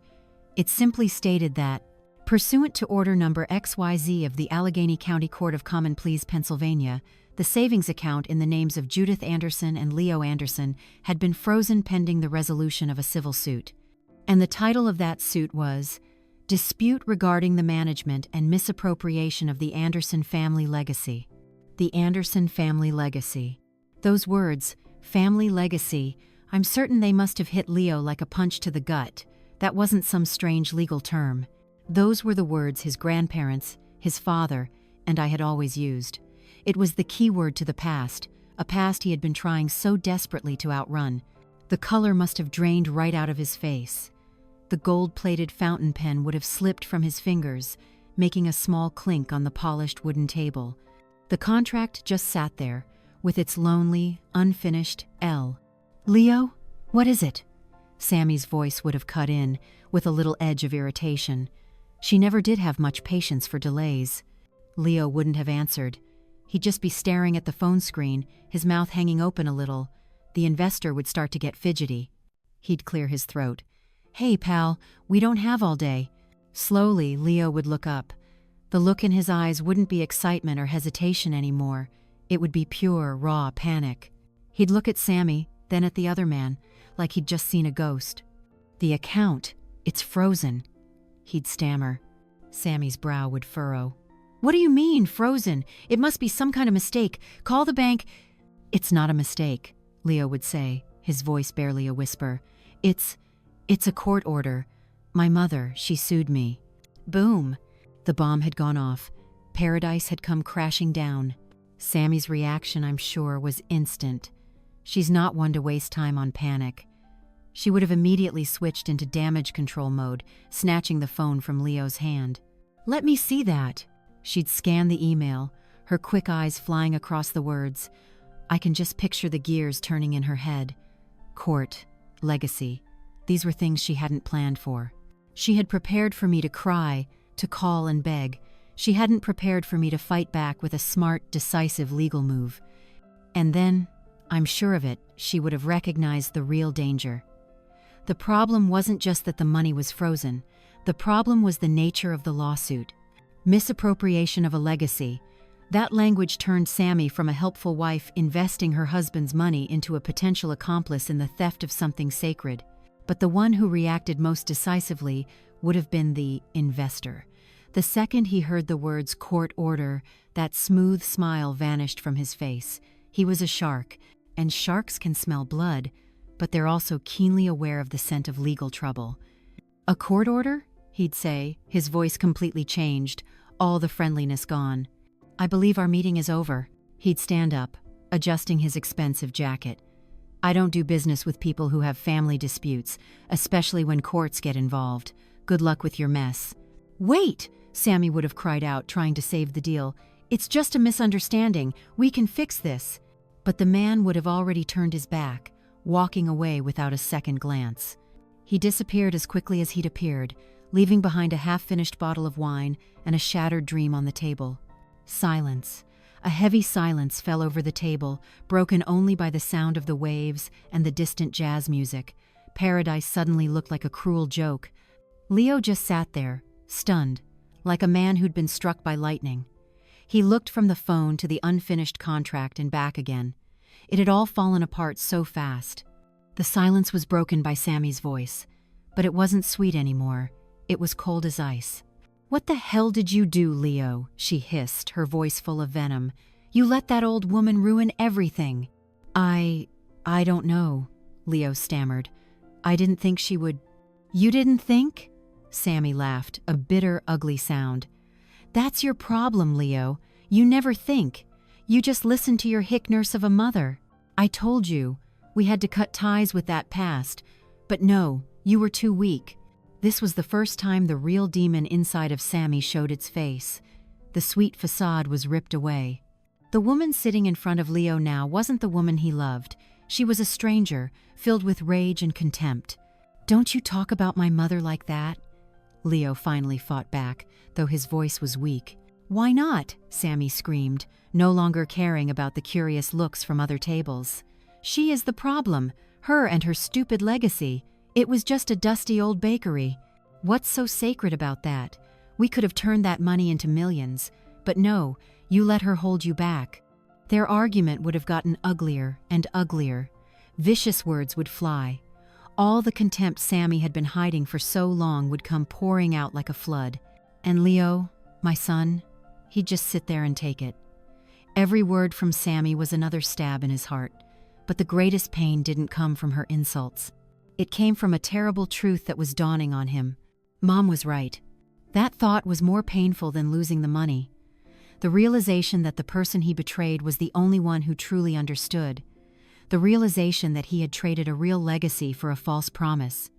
It simply stated that, pursuant to order number XYZ of the Allegheny County Court of Common Pleas, Pennsylvania, the savings account in the names of Judith Anderson and Leo Anderson had been frozen pending the resolution of a civil suit. And the title of that suit was Dispute Regarding the Management and Misappropriation of the Anderson Family Legacy. The Anderson Family Legacy. Those words, family legacy, I'm certain they must have hit Leo like a punch to the gut. That wasn't some strange legal term. Those were the words his grandparents, his father, and I had always used. It was the key word to the past, a past he had been trying so desperately to outrun. The color must have drained right out of his face. The gold-plated fountain pen would have slipped from his fingers, making a small clink on the polished wooden table. The contract just sat there, with its lonely, unfinished L. "Leo, what is it?" Sammy's voice would have cut in, with a little edge of irritation. She never did have much patience for delays. Leo wouldn't have answered. He'd just be staring at the phone screen, his mouth hanging open a little. The investor would start to get fidgety. He'd clear his throat. "Hey, pal, we don't have all day." Slowly, Leo would look up. The look in his eyes wouldn't be excitement or hesitation anymore. It would be pure, raw panic. He'd look at Sammy, then at the other man, like he'd just seen a ghost. "The account, it's frozen," he'd stammer. Sammy's brow would furrow. "What do you mean, frozen? It must be some kind of mistake. Call the bank." "It's not a mistake," Leo would say, his voice barely a whisper. It's a court order. My mother, she sued me." Boom! The bomb had gone off. Paradise had come crashing down. Sammy's reaction, I'm sure, was instant. She's not one to waste time on panic. She would have immediately switched into damage control mode, snatching the phone from Leo's hand. "Let me see that." She'd scan the email, her quick eyes flying across the words. I can just picture the gears turning in her head. Court, legacy. These were things she hadn't planned for. She had prepared for me to cry, to call and beg. She hadn't prepared for me to fight back with a smart, decisive legal move. And then, I'm sure of it, she would have recognized the real danger. The problem wasn't just that the money was frozen. The problem was the nature of the lawsuit. Misappropriation of a legacy. That language turned Sammy from a helpful wife investing her husband's money into a potential accomplice in the theft of something sacred. But the one who reacted most decisively would have been the investor. The second he heard the words court order, that smooth smile vanished from his face. He was a shark, and sharks can smell blood, but they're also keenly aware of the scent of legal trouble. "A court order?" he'd say, his voice completely changed, all the friendliness gone. "I believe our meeting is over." He'd stand up, adjusting his expensive jacket. "I don't do business with people who have family disputes, especially when courts get involved. Good luck with your mess." "Wait!" Sammy would have cried out, trying to save the deal. "It's just a misunderstanding. We can fix this." But the man would have already turned his back, walking away without a second glance. He disappeared as quickly as he'd appeared, leaving behind a half-finished bottle of wine and a shattered dream on the table. Silence. A heavy silence fell over the table, broken only by the sound of the waves and the distant jazz music. Paradise suddenly looked like a cruel joke. Leo just sat there, stunned, like a man who'd been struck by lightning. He looked from the phone to the unfinished contract and back again. It had all fallen apart so fast. The silence was broken by Sammy's voice, but it wasn't sweet anymore. It was cold as ice. "What the hell did you do, Leo?" she hissed, her voice full of venom. "You let that old woman ruin everything." I don't know," Leo stammered. "I didn't think she would." "You didn't think?" Sammy laughed, a bitter, ugly sound. "That's your problem, Leo. You never think. You just listen to your hick nurse of a mother. I told you, we had to cut ties with that past. But no, you were too weak." This was the first time the real demon inside of Sammy showed its face. The sweet facade was ripped away. The woman sitting in front of Leo now wasn't the woman he loved. She was a stranger, filled with rage and contempt. "Don't you talk about my mother like that?" Leo finally fought back, though his voice was weak. "Why not?" Sammy screamed, no longer caring about the curious looks from other tables. "She is the problem, her and her stupid legacy. It was just a dusty old bakery. What's so sacred about that? We could have turned that money into millions. But no, you let her hold you back." Their argument would have gotten uglier and uglier. Vicious words would fly. All the contempt Sammy had been hiding for so long would come pouring out like a flood. And Leo, my son, he'd just sit there and take it. Every word from Sammy was another stab in his heart. But the greatest pain didn't come from her insults. It came from a terrible truth that was dawning on him. Mom was right. That thought was more painful than losing the money. The realization that the person he betrayed was the only one who truly understood. The realization that he had traded a real legacy for a false promise.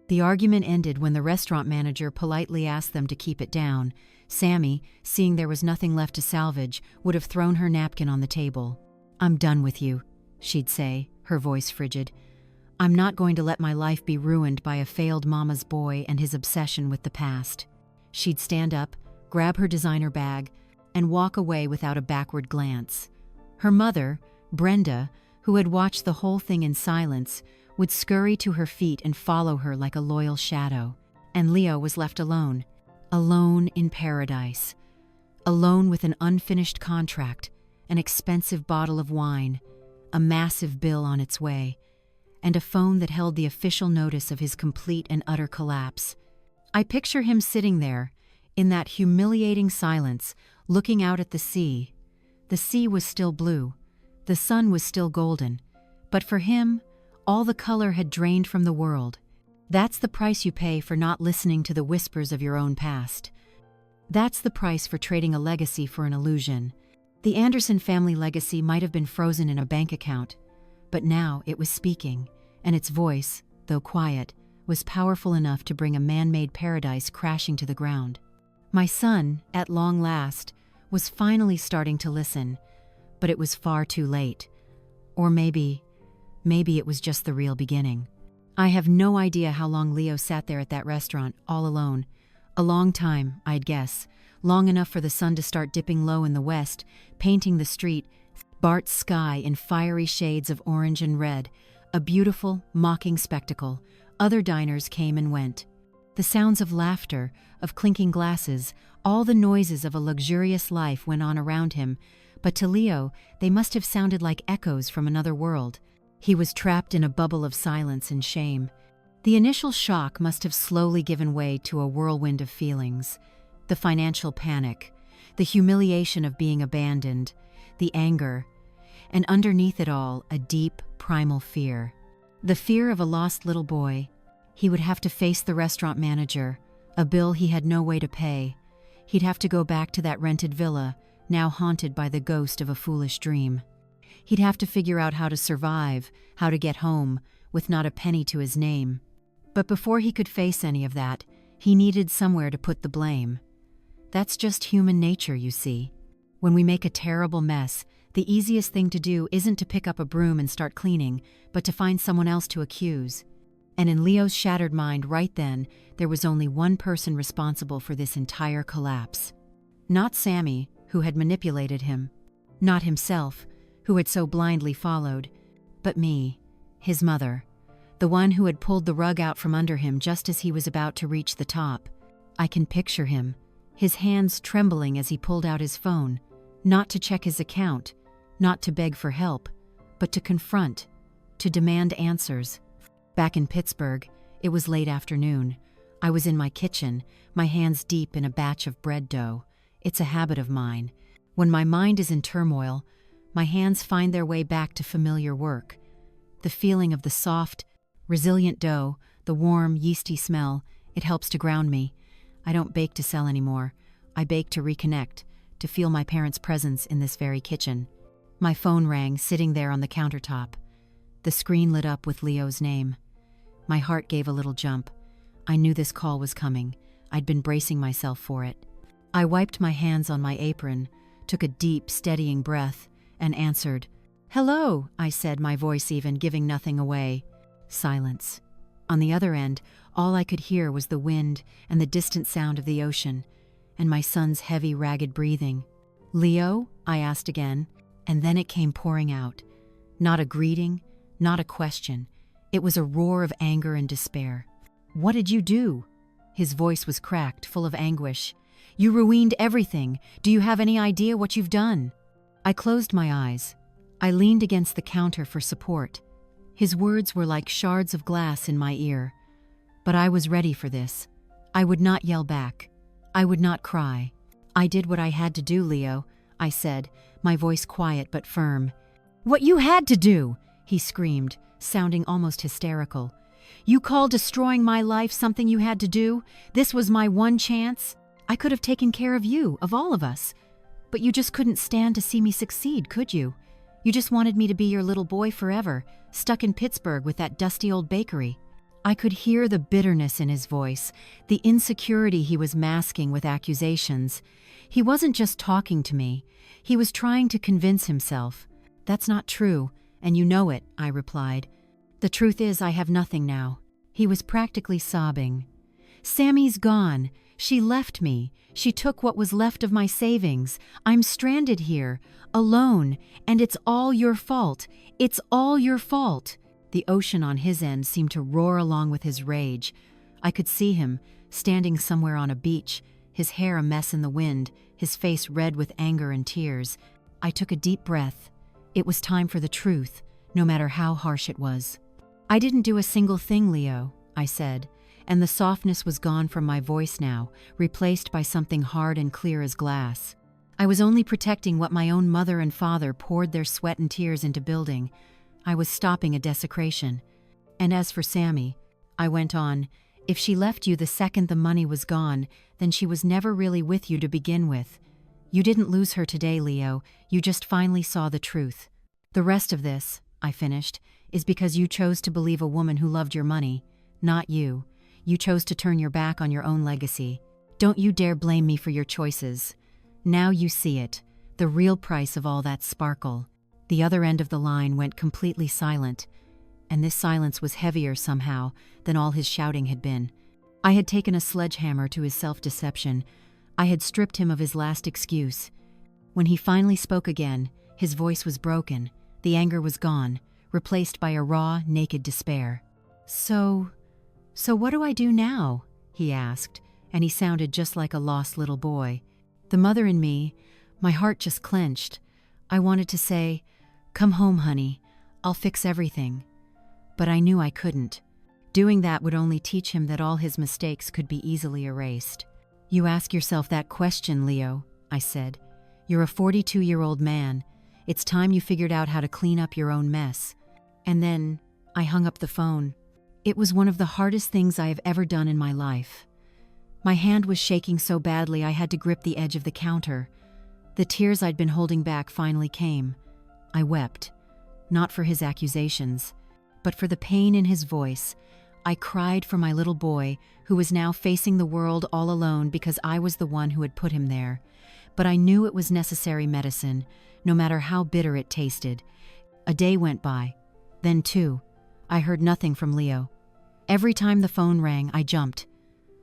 The argument ended when the restaurant manager politely asked them to keep it down. Sammy, seeing there was nothing left to salvage, would have thrown her napkin on the table. "I'm done with you," she'd say, her voice frigid. "I'm not going to let my life be ruined by a failed mama's boy and his obsession with the past." She'd stand up, grab her designer bag, and walk away without a backward glance. Her mother, Brenda, who had watched the whole thing in silence, would scurry to her feet and follow her like a loyal shadow. And Leo was left alone. Alone in paradise. Alone with an unfinished contract, an expensive bottle of wine, a massive bill on its way, and a phone that held the official notice of his complete and utter collapse. I picture him sitting there, in that humiliating silence, looking out at the sea. The sea was still blue. The sun was still golden. But for him, all the color had drained from the world. That's the price you pay for not listening to the whispers of your own past. That's the price for trading a legacy for an illusion. The Anderson family legacy might have been frozen in a bank account, but now it was speaking, and its voice, though quiet, was powerful enough to bring a man-made paradise crashing to the ground. My son, at long last, was finally starting to listen, but it was far too late. Or maybe it was just the real beginning. I have no idea how long Leo sat there at that restaurant, all alone. A long time, I'd guess. Long enough for the sun to start dipping low in the west, painting the street, Bart's sky in fiery shades of orange and red. A beautiful, mocking spectacle. Other diners came and went. The sounds of laughter, of clinking glasses, all the noises of a luxurious life went on around him, but to Leo, they must have sounded like echoes from another world. He was trapped in a bubble of silence and shame. The initial shock must have slowly given way to a whirlwind of feelings. The financial panic, the humiliation of being abandoned, the anger, and underneath it all, a deep, primal fear. The fear of a lost little boy. He would have to face the restaurant manager, a bill he had no way to pay. He'd have to go back to that rented villa, now haunted by the ghost of a foolish dream. He'd have to figure out how to survive, how to get home, with not a penny to his name. But before he could face any of that, he needed somewhere to put the blame. That's just human nature, you see. When we make a terrible mess, the easiest thing to do isn't to pick up a broom and start cleaning, but to find someone else to accuse. And in Leo's shattered mind right then, there was only one person responsible for this entire collapse. Not Sammy, who had manipulated him. Not himself, who had so blindly followed. But me, his mother. the one who had pulled the rug out from under him just as he was about to reach the top. I can picture him, his hands trembling as he pulled out his phone, not to check his account, not to beg for help, but to confront, to demand answers. Back in Pittsburgh, it was late afternoon. I was in my kitchen, my hands deep in a batch of bread dough. It's a habit of mine. When my mind is in turmoil, my hands find their way back to familiar work. The feeling of the soft, resilient dough, the warm, yeasty smell, it helps to ground me. I don't bake to sell anymore. I bake to reconnect, to feel my parents' presence in this very kitchen. My phone rang, sitting there on the countertop. The screen lit up with Leo's name. My heart gave a little jump. I knew this call was coming. I'd been bracing myself for it. I wiped my hands on my apron, took a deep, steadying breath, and answered. "Hello," I said, my voice even giving nothing away. Silence. On the other end, all I could hear was the wind and the distant sound of the ocean, and my son's heavy, ragged breathing. "Leo?" I asked again, and then it came pouring out. Not a greeting, not a question. It was a roar of anger and despair. "What did you do?" His voice was cracked, full of anguish. "You ruined everything. Do you have any idea what you've done?" I closed my eyes. I leaned against the counter for support. His words were like shards of glass in my ear. But I was ready for this. I would not yell back. I would not cry. "I did what I had to do, Leo," I said, my voice quiet but firm. "What you had to do?" he screamed, sounding almost hysterical. "You call destroying my life something you had to do? This was my one chance? I could have taken care of you, of all of us. But you just couldn't stand to see me succeed, could you? You just wanted me to be your little boy forever, stuck in Pittsburgh with that dusty old bakery." I could hear the bitterness in his voice, the insecurity he was masking with accusations. He wasn't just talking to me. He was trying to convince himself. "That's not true, and you know it," I replied. "The truth is I have nothing now." He was practically sobbing. "Sammy's gone. She left me. She took what was left of my savings. I'm stranded here, alone, and it's all your fault. It's all your fault." The ocean on his end seemed to roar along with his rage. I could see him, standing somewhere on a beach, his hair a mess in the wind, his face red with anger and tears. I took a deep breath. It was time for the truth, no matter how harsh it was. "I didn't do a single thing, Leo," I said, and the softness was gone from my voice now, replaced by something hard and clear as glass. "I was only protecting what my own mother and father poured their sweat and tears into building. I was stopping a desecration. And as for Sammy," I went on, "if she left you the second the money was gone, then she was never really with you to begin with. You didn't lose her today, Leo. You just finally saw the truth. The rest of this," I finished, "is because you chose to believe a woman who loved your money, not you. You chose to turn your back on your own legacy. Don't you dare blame me for your choices. Now you see it, the real price of all that sparkle." The other end of the line went completely silent, and this silence was heavier somehow than all his shouting had been. I had taken a sledgehammer to his self-deception. I had stripped him of his last excuse. When he finally spoke again, his voice was broken, the anger was gone, replaced by a raw, naked despair. So what do I do now?" he asked, and he sounded just like a lost little boy. The mother in me, my heart just clenched. I wanted to say, "Come home, honey. I'll fix everything." But I knew I couldn't. Doing that would only teach him that all his mistakes could be easily erased. "You ask yourself that question, Leo," I said. "You're a 42-year-old man. It's time you figured out how to clean up your own mess." And then I hung up the phone. It was one of the hardest things I have ever done in my life. My hand was shaking so badly I had to grip the edge of the counter. The tears I'd been holding back finally came. I wept, not for his accusations, but for the pain in his voice. I cried for my little boy, who was now facing the world all alone because I was the one who had put him there. But I knew it was necessary medicine, no matter how bitter it tasted. A day went by, then two. I heard nothing from Leo. Every time the phone rang, I jumped.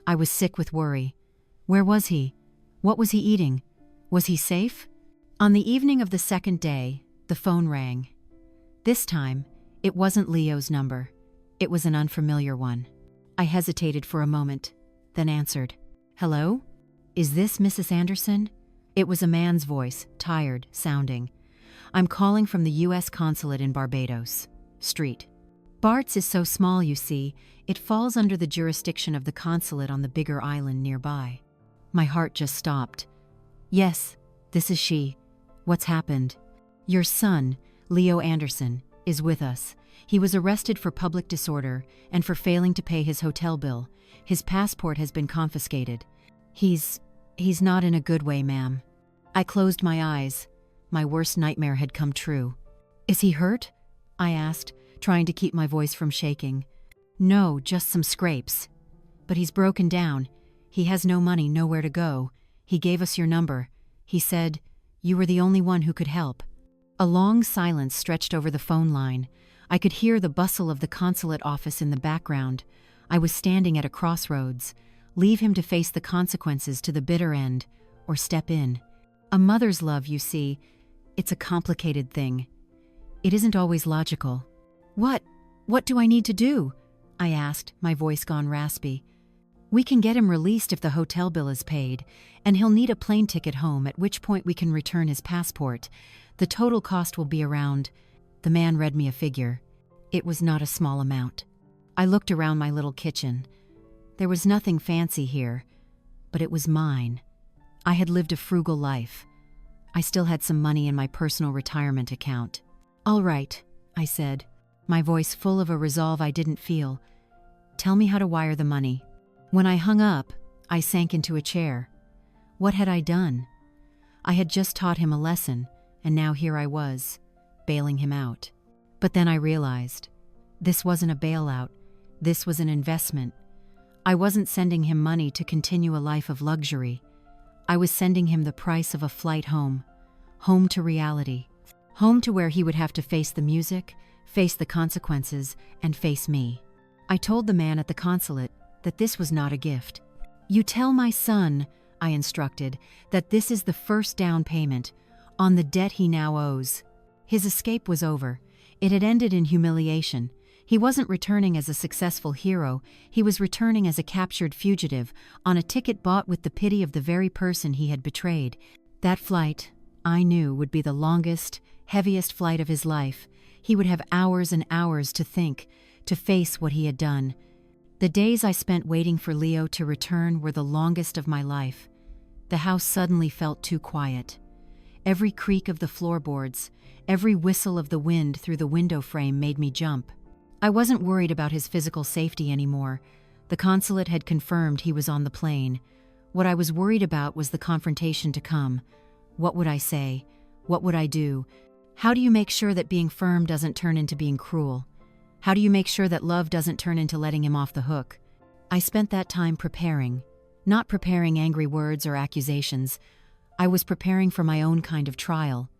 I was sick with worry. Where was he? What was he eating? Was he safe? On the evening of the second day, the phone rang. This time, it wasn't Leo's number. It was an unfamiliar one. I hesitated for a moment, then answered. "Hello? Is this Mrs. Anderson?" It was a man's voice, tired sounding. "I'm calling from the U.S. consulate in Barbados. Street. Bart's is so small, you see, it falls under the jurisdiction of the consulate on the bigger island nearby." My heart just stopped. "Yes, this is she. What's happened?" "Your son, Leo Anderson, is with us. He was arrested for public disorder and for failing to pay his hotel bill. His passport has been confiscated. He's not in a good way, ma'am." I closed my eyes. My worst nightmare had come true. "Is he hurt?" I asked, trying to keep my voice from shaking. "No, just some scrapes. But he's broken down. He has no money, nowhere to go. He gave us your number. He said you were the only one who could help." A long silence stretched over the phone line. I could hear the bustle of the consulate office in the background. I was standing at a crossroads. Leave him to face the consequences to the bitter end, or step in. A mother's love, you see, it's a complicated thing. It isn't always logical. What do I need to do?" I asked, my voice gone raspy. "We can get him released if the hotel bill is paid, and he'll need a plane ticket home, at which point we can return his passport. The total cost will be around—" The man read me a figure. It was not a small amount. I looked around my little kitchen. There was nothing fancy here, but it was mine. I had lived a frugal life. I still had some money in my personal retirement account. "All right," I said, my voice full of a resolve I didn't feel. "Tell me how to wire the money." When I hung up, I sank into a chair. What had I done? I had just taught him a lesson, and now here I was, bailing him out. But then I realized, this wasn't a bailout, this was an investment. I wasn't sending him money to continue a life of luxury. I was sending him the price of a flight home. Home to reality. Home to where he would have to face the music, face the consequences, and face me. I told the man at the consulate that this was not a gift. "You tell my son," I instructed, "that this is the first down payment on the debt he now owes." His escape was over. It had ended in humiliation. He wasn't returning as a successful hero, he was returning as a captured fugitive, on a ticket bought with the pity of the very person he had betrayed. That flight, I knew, would be the longest, heaviest flight of his life. He would have hours and hours to think, to face what he had done. The days I spent waiting for Leo to return were the longest of my life. The house suddenly felt too quiet. Every creak of the floorboards, every whistle of the wind through the window frame made me jump. I wasn't worried about his physical safety anymore. The consulate had confirmed he was on the plane. What I was worried about was the confrontation to come. What would I say? What would I do? How do you make sure that being firm doesn't turn into being cruel? How do you make sure that love doesn't turn into letting him off the hook? I spent that time preparing, not preparing angry words or accusations. I was preparing for my own kind of trial.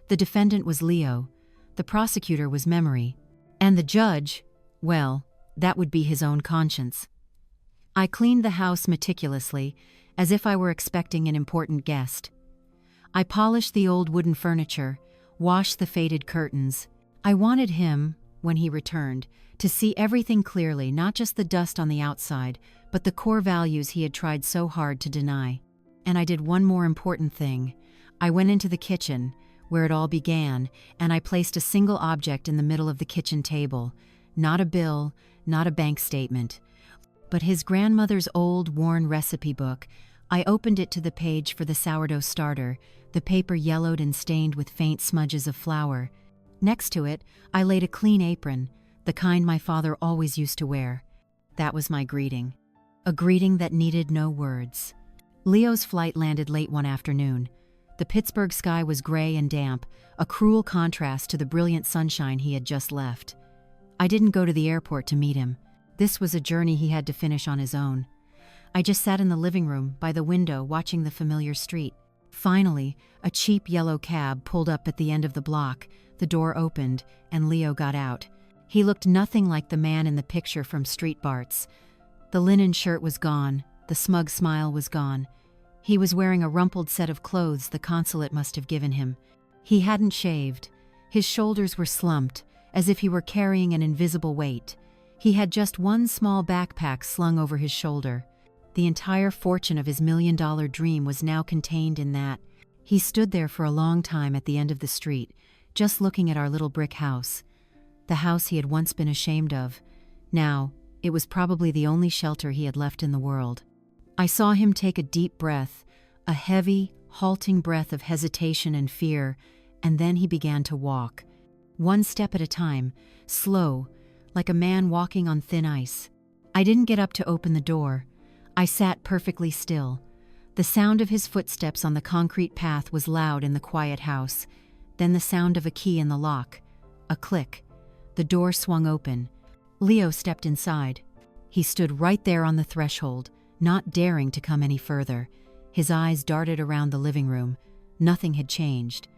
The defendant was Leo, the prosecutor was memory, and the judge, well, that would be his own conscience. I cleaned the house meticulously, as if I were expecting an important guest. I polished the old wooden furniture, washed the faded curtains. I wanted him, when he returned, to see everything clearly, not just the dust on the outside, but the core values he had tried so hard to deny. And I did one more important thing. I went into the kitchen, where it all began, and I placed a single object in the middle of the kitchen table. Not a bill, not a bank statement, but his grandmother's old, worn recipe book. I opened it to the page for the sourdough starter, the paper yellowed and stained with faint smudges of flour. Next to it, I laid a clean apron, the kind my father always used to wear. That was my greeting. A greeting that needed no words. Leo's flight landed late one afternoon. The Pittsburgh sky was gray and damp, a cruel contrast to the brilliant sunshine he had just left. I didn't go to the airport to meet him. This was a journey he had to finish on his own. I just sat in the living room, by the window, watching the familiar street. Finally, a cheap yellow cab pulled up at the end of the block. The door opened, and Leo got out. He looked nothing like the man in the picture from Street Bart's. The linen shirt was gone, the smug smile was gone. He was wearing a rumpled set of clothes the consulate must have given him. He hadn't shaved. His shoulders were slumped, as if he were carrying an invisible weight. He had just one small backpack slung over his shoulder. The entire fortune of his million-dollar dream was now contained in that. He stood there for a long time at the end of the street, just looking at our little brick house. The house he had once been ashamed of. Now, it was probably the only shelter he had left in the world. I saw him take a deep breath, a heavy, halting breath of hesitation and fear, and then he began to walk. One step at a time, slow, like a man walking on thin ice. I didn't get up to open the door. I sat perfectly still. The sound of his footsteps on the concrete path was loud in the quiet house. Then the sound of a key in the lock. A click. The door swung open. Leo stepped inside. He stood right there on the threshold, not daring to come any further. His eyes darted around the living room. Nothing had changed.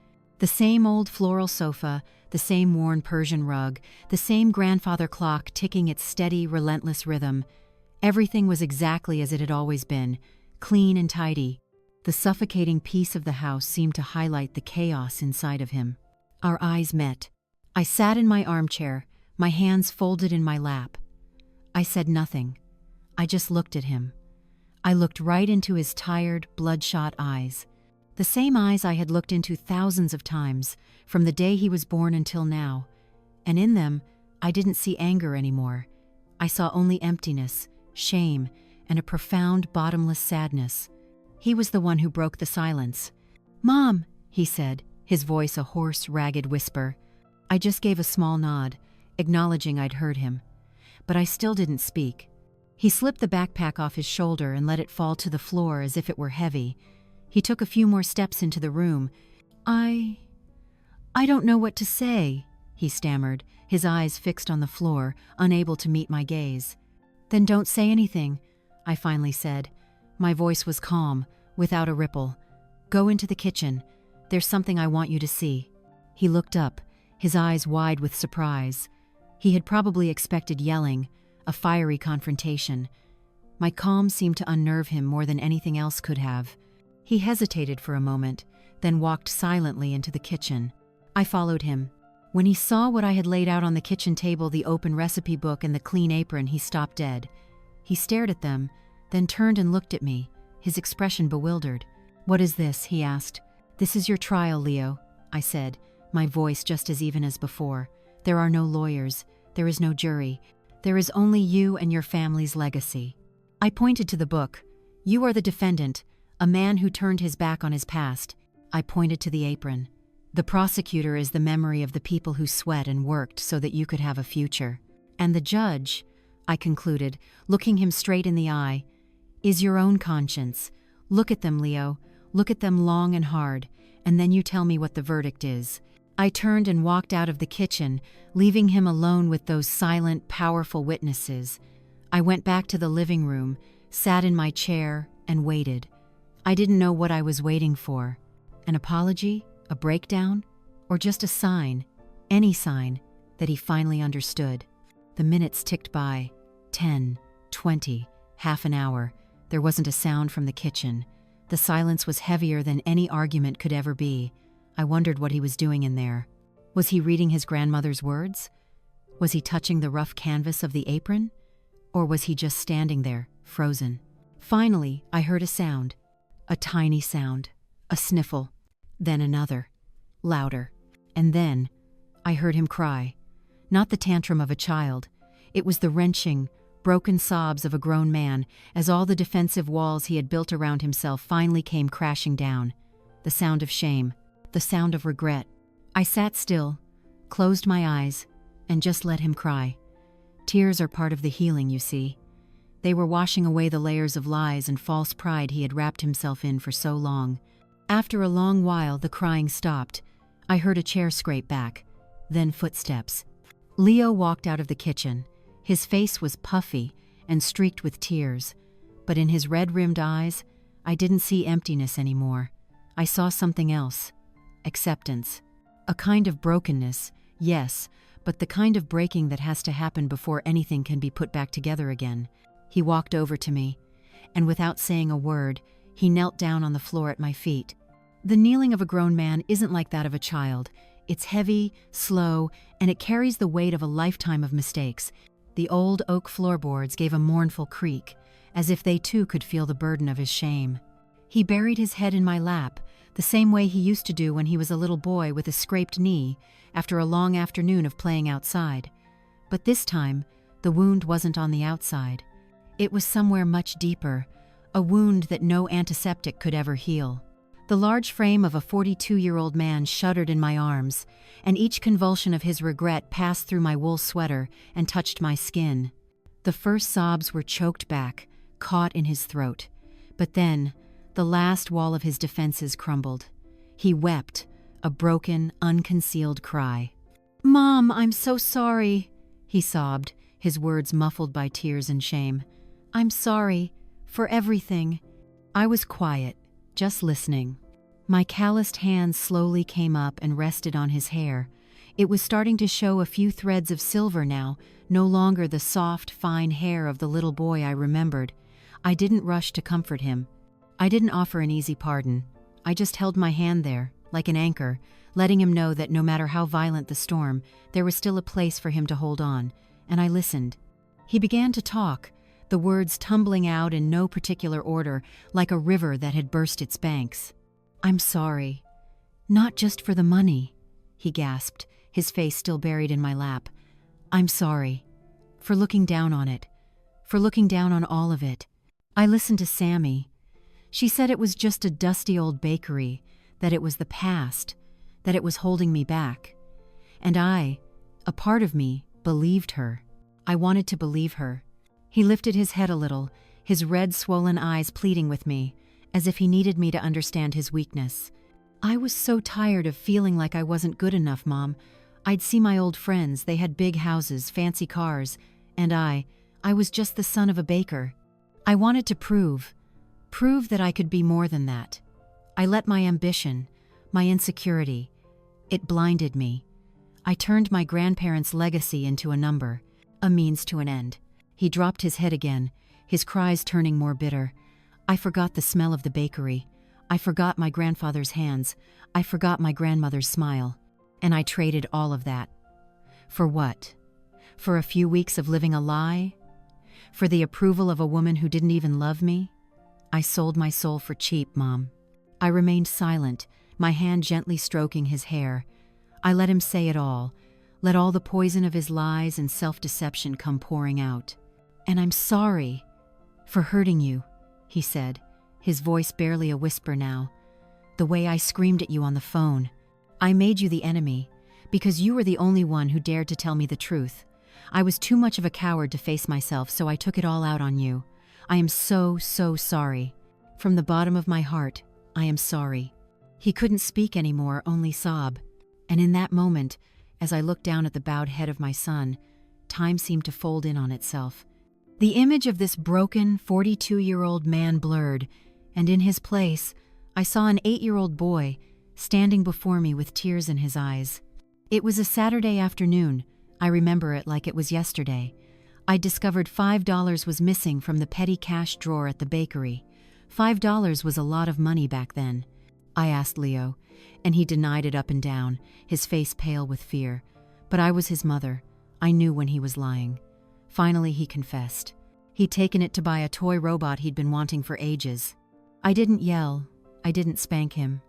The same old floral sofa, the same worn Persian rug, the same grandfather clock ticking its steady, relentless rhythm. Everything was exactly as it had always been, clean and tidy. The suffocating peace of the house seemed to highlight the chaos inside of him. Our eyes met. I sat in my armchair, my hands folded in my lap. I said nothing. I just looked at him. I looked right into his tired, bloodshot eyes. The same eyes I had looked into thousands of times, from the day he was born until now. And in them, I didn't see anger anymore. I saw only emptiness, shame, and a profound, bottomless sadness. He was the one who broke the silence. "Mom," he said, his voice a hoarse, ragged whisper. I just gave a small nod, acknowledging I'd heard him. But I still didn't speak. He slipped the backpack off his shoulder and let it fall to the floor as if it were heavy. He took a few more steps into the room. I don't know what to say," he stammered, his eyes fixed on the floor, unable to meet my gaze. "Then don't say anything," I finally said. My voice was calm, without a ripple. "Go into the kitchen. There's something I want you to see." He looked up, his eyes wide with surprise. He had probably expected yelling, a fiery confrontation. My calm seemed to unnerve him more than anything else could have. He hesitated for a moment, then walked silently into the kitchen. I followed him. When he saw what I had laid out on the kitchen table, the open recipe book and the clean apron, he stopped dead. He stared at them, then turned and looked at me, his expression bewildered. "What is this?" he asked. "This is your trial, Leo," I said, my voice just as even as before. "There are no lawyers. There is no jury. There is only you and your family's legacy." I pointed to the book. "You are the defendant, a man who turned his back on his past." I pointed to the apron. "The prosecutor is the memory of the people who sweat and worked so that you could have a future. And the judge," I concluded, looking him straight in the eye, "is your own conscience. Look at them, Leo. Look at them long and hard, and then you tell me what the verdict is." I turned and walked out of the kitchen, leaving him alone with those silent, powerful witnesses. I went back to the living room, sat in my chair, and waited. I didn't know what I was waiting for. An apology? A breakdown? Or just a sign, any sign, that he finally understood. The minutes ticked by. 10, 20, half an hour. There wasn't a sound from the kitchen. The silence was heavier than any argument could ever be. I wondered what he was doing in there. Was he reading his grandmother's words? Was he touching the rough canvas of the apron? Or was he just standing there, frozen? Finally, I heard a sound. A tiny sound. A sniffle. Then another. Louder. And then, I heard him cry. Not the tantrum of a child. It was the wrenching, broken sobs of a grown man as all the defensive walls he had built around himself finally came crashing down. The sound of shame. The sound of regret. I sat still, closed my eyes, and just let him cry. Tears are part of the healing, you see. They were washing away the layers of lies and false pride he had wrapped himself in for so long. After a long while, the crying stopped. I heard a chair scrape back, then footsteps. Leo walked out of the kitchen. His face was puffy and streaked with tears, but in his red-rimmed eyes, I didn't see emptiness anymore. I saw something else. Acceptance. A kind of brokenness, yes, but the kind of breaking that has to happen before anything can be put back together again. He walked over to me, and without saying a word, he knelt down on the floor at my feet. The kneeling of a grown man isn't like that of a child. It's heavy, slow, and it carries the weight of a lifetime of mistakes. The old oak floorboards gave a mournful creak, as if they too could feel the burden of his shame. He buried his head in my lap, the same way he used to do when he was a little boy with a scraped knee after a long afternoon of playing outside. But this time, the wound wasn't on the outside. It was somewhere much deeper, a wound that no antiseptic could ever heal. The large frame of a 42-year-old man shuddered in my arms, and each convulsion of his regret passed through my wool sweater and touched my skin. The first sobs were choked back, caught in his throat. But then, the last wall of his defenses crumbled. He wept, a broken, unconcealed cry. "Mom, I'm so sorry," he sobbed, his words muffled by tears and shame. "I'm sorry, for everything." I was quiet, just listening. My calloused hands slowly came up and rested on his hair. It was starting to show a few threads of silver now, no longer the soft, fine hair of the little boy I remembered. I didn't rush to comfort him. I didn't offer an easy pardon. I just held my hand there, like an anchor, letting him know that no matter how violent the storm, there was still a place for him to hold on, and I listened. He began to talk, the words tumbling out in no particular order, like a river that had burst its banks. "I'm sorry. Not just for the money," he gasped, his face still buried in my lap. "I'm sorry. For looking down on it. For looking down on all of it." I listened to Sammy. She said it was just a dusty old bakery, that it was the past, that it was holding me back. And I, a part of me, believed her. I wanted to believe her. He lifted his head a little, his red, swollen eyes pleading with me, as if he needed me to understand his weakness. "I was so tired of feeling like I wasn't good enough, Mom. I'd see my old friends, they had big houses, fancy cars, and I was just the son of a baker. I wanted to prove that I could be more than that. I let my ambition, my insecurity, it blinded me. I turned my grandparents' legacy into a number, a means to an end." He dropped his head again, his cries turning more bitter. "I forgot the smell of the bakery. I forgot my grandfather's hands. I forgot my grandmother's smile. And I traded all of that. For what? For a few weeks of living a lie? For the approval of a woman who didn't even love me? I sold my soul for cheap, Mom." I remained silent, my hand gently stroking his hair. I let him say it all, let all the poison of his lies and self-deception come pouring out. "And I'm sorry for hurting you," he said, his voice barely a whisper now. "The way I screamed at you on the phone. I made you the enemy, because you were the only one who dared to tell me the truth. I was too much of a coward to face myself, so I took it all out on you. I am so, so sorry. From the bottom of my heart, I am sorry." He couldn't speak anymore, only sob. And in that moment, as I looked down at the bowed head of my son, time seemed to fold in on itself. The image of this broken, 42-year-old man blurred, and in his place, I saw an 8-year-old boy standing before me with tears in his eyes. It was a Saturday afternoon. I remember it like it was yesterday. I'd discovered $5 was missing from the petty cash drawer at the bakery. $5 was a lot of money back then. I asked Leo, and he denied it up and down, his face pale with fear. But I was his mother. I knew when he was lying. Finally, he confessed. He'd taken it to buy a toy robot he'd been wanting for ages. I didn't yell. I didn't spank him.